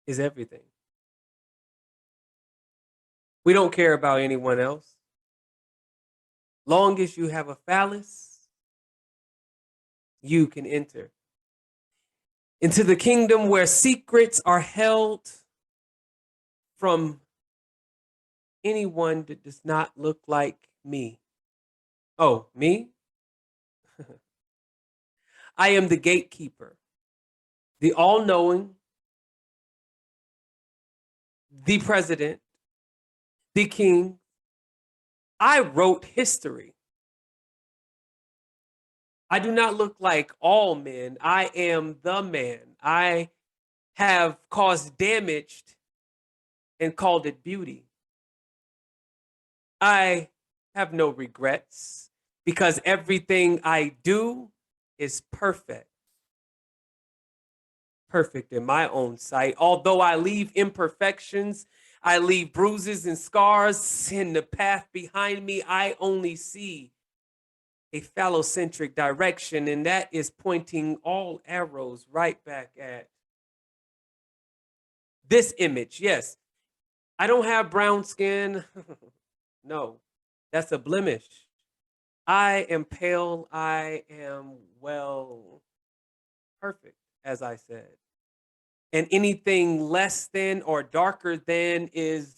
is everything. We don't care about anyone else. Long as you have a phallus, you can enter into the kingdom where secrets are held from anyone that does not look like me. Oh, me? I am the gatekeeper, the all-knowing, the president, the king, I wrote history. I do not look like all men. I am the man. I have caused damage and called it beauty. I have no regrets because everything I do is perfect. Perfect in my own sight. Although I leave imperfections, I leave bruises and scars in the path behind me, I only see a phallocentric direction, and that is pointing all arrows right back at this image. Yes, I don't have brown skin. No, that's a blemish. I am pale. I am, well, perfect, as I said. And anything less than or darker than is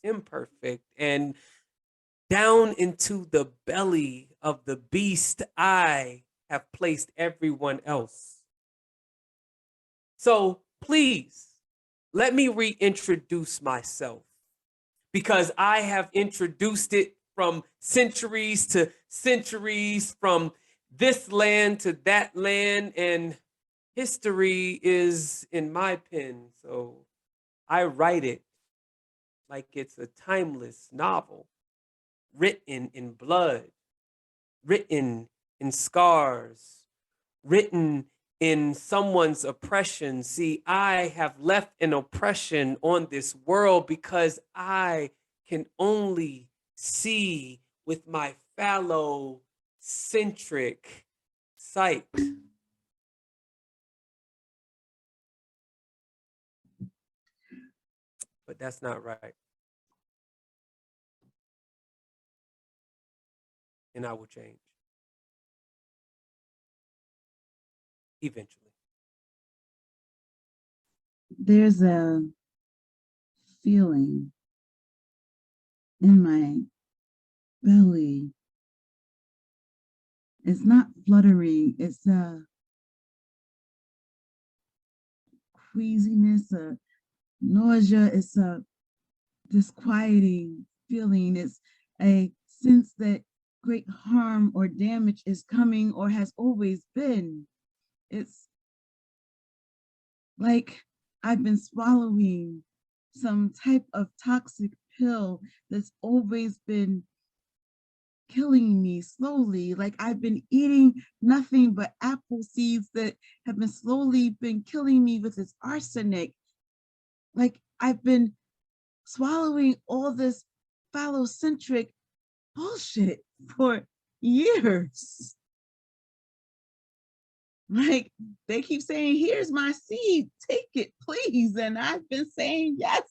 imperfect. And down into the belly of the beast, I have placed everyone else. So please, let me reintroduce myself, because I have introduced it from centuries to centuries, from this land to that land, and history is in my pen. So I write it like it's a timeless novel, written in blood, written in scars, written in someone's oppression. See, I have left an oppression on this world because I can only see with my phallocentric sight. But that's not right. And I will change eventually.
There's a feeling in my belly. It's not fluttering, it's a queasiness, a nausea, it's a disquieting feeling. It's a sense that great harm or damage is coming or has always been. It's like I've been swallowing some type of toxic pill that's always been killing me slowly. Like I've been eating nothing but apple seeds that have been slowly been killing me with its arsenic. Like I've been swallowing all this phallocentric bullshit for years. Like they keep saying, here's my seed, take it, please. And I've been saying, yes,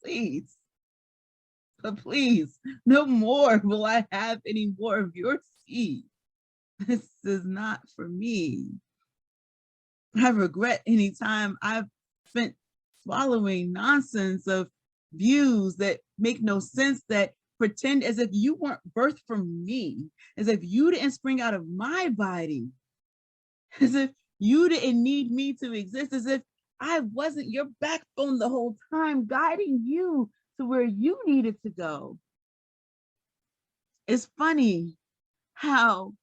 please. But please, no more will I have any more of your seed. This is not for me. I regret any time I've spent swallowing nonsense of views that make no sense, that pretend as if you weren't birthed from me, as if you didn't spring out of my body, as if you didn't need me to exist, as if I wasn't your backbone the whole time, guiding you to where you needed to go. It's funny how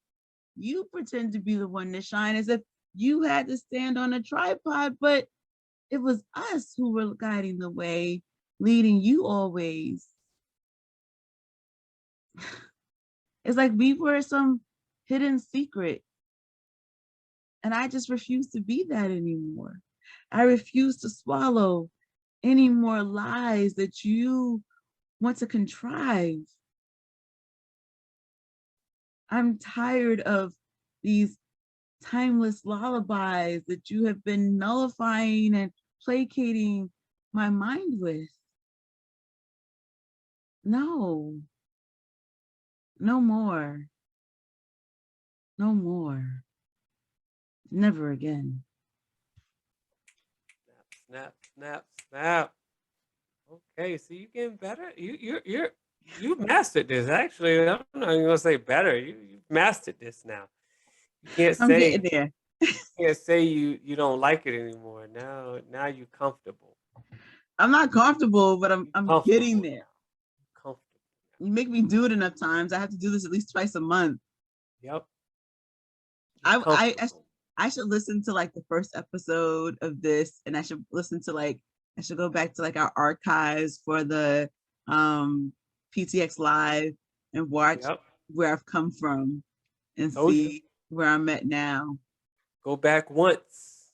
you pretend to be the one to shine, as if you had to stand on a tripod, but it was us who were guiding the way, leading you always. It's like we were some hidden secret. And I just refuse to be that anymore. I refuse to swallow any more lies that you want to contrive. I'm tired of these timeless lullabies that you have been nullifying and placating my mind with. No, no more. No more. Never again.
Snap, snap, snap. Okay, so you getting better. You mastered this. Actually, I'm not even gonna say better. You mastered this now. You can't
I'm
say
getting there.
can't say you don't like it anymore. Now you're comfortable.
I'm not comfortable, but I'm getting there.
Comfortable.
You make me do it enough times. I have to do this at least twice a month.
Yep.
I should listen to like the first episode of this, and I should go back to like our archives for the PTX Live and watch where I've come from and see where I'm at now.
Go back once.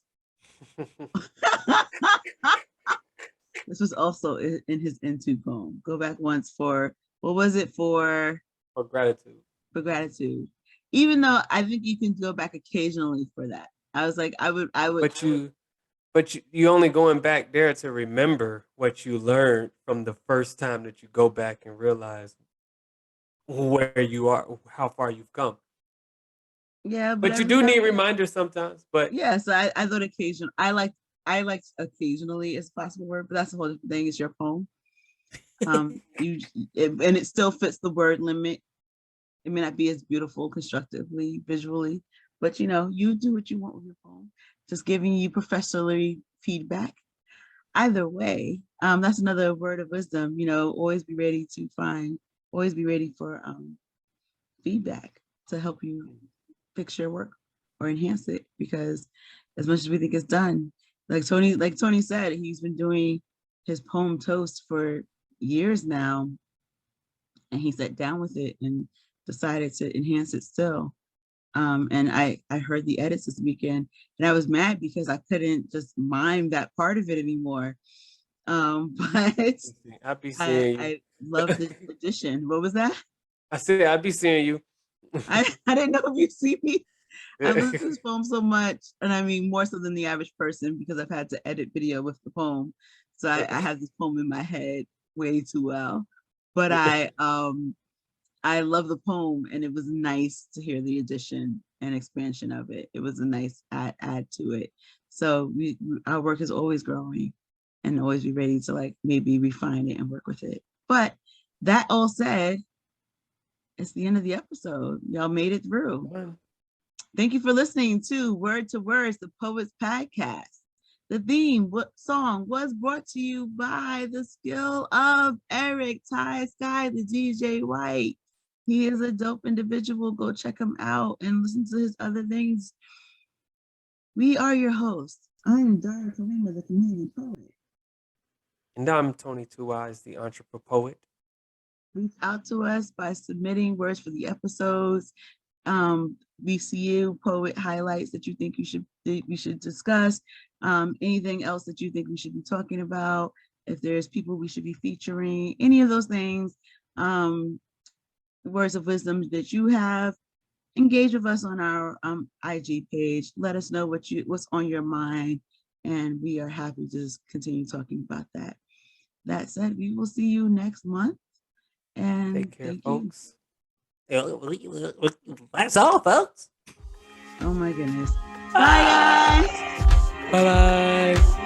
This was also in his Into poem. Go back once for, what was it for?
For gratitude.
For gratitude. Even though I think you can go back occasionally for that. I was like, I would.
But you only going back there to remember what you learned from the first time that you go back and realize where you are, how far you've come.
Yeah,
but you do need reminders sometimes. But
yeah, so I thought occasionally. I like occasionally is a possible word, but that's the whole different thing. It's your poem. And it still fits the word limit. It may not be as beautiful constructively, visually, but you do what you want with your poem. Just giving you professionally feedback. Either way, that's another word of wisdom. Always be ready for feedback to help you fix your work or enhance it. Because as much as we think it's done, like Tony said, he's been doing his poem toast for years now, and he sat down with it and decided to enhance it still. And I heard the edits this weekend, and I was mad because I couldn't just mime that part of it anymore. But
I'd be seeing you.
I love this edition. What was that?
I said I'd be seeing you.
I didn't know if you see me. I listen to this poem so much, and I mean more so than the average person, because I've had to edit video with the poem. So I have this poem in my head way too well. But I love the poem, and it was nice to hear the addition and expansion of it. It was a nice add to it. So our work is always growing, and always be ready to like maybe refine it and work with it. But that all said, it's the end of the episode. Y'all made it through. Thank you for listening to Word2Wordz, the Poets Podcast. The theme song was brought to you by the skill of Eric Ty Sky, the DJ White. He is a dope individual. Go check him out and listen to his other things. We are your hosts. I'm Dara Kalima, the community poet.
And I'm Tony Two Eyes, the entrepreneur poet.
Reach out to us by submitting words for the episodes. VCU poet highlights that you think we should discuss. Anything else that you think we should be talking about. If there's people we should be featuring, any of those things. Words of wisdom that you have, engage with us on our IG page. Let us know what's on your mind, and we are happy to just continue talking about that. That said, we will see you next month. And
take care, folks. That's all, folks.
Oh my goodness. Bye, guys.
Bye-bye.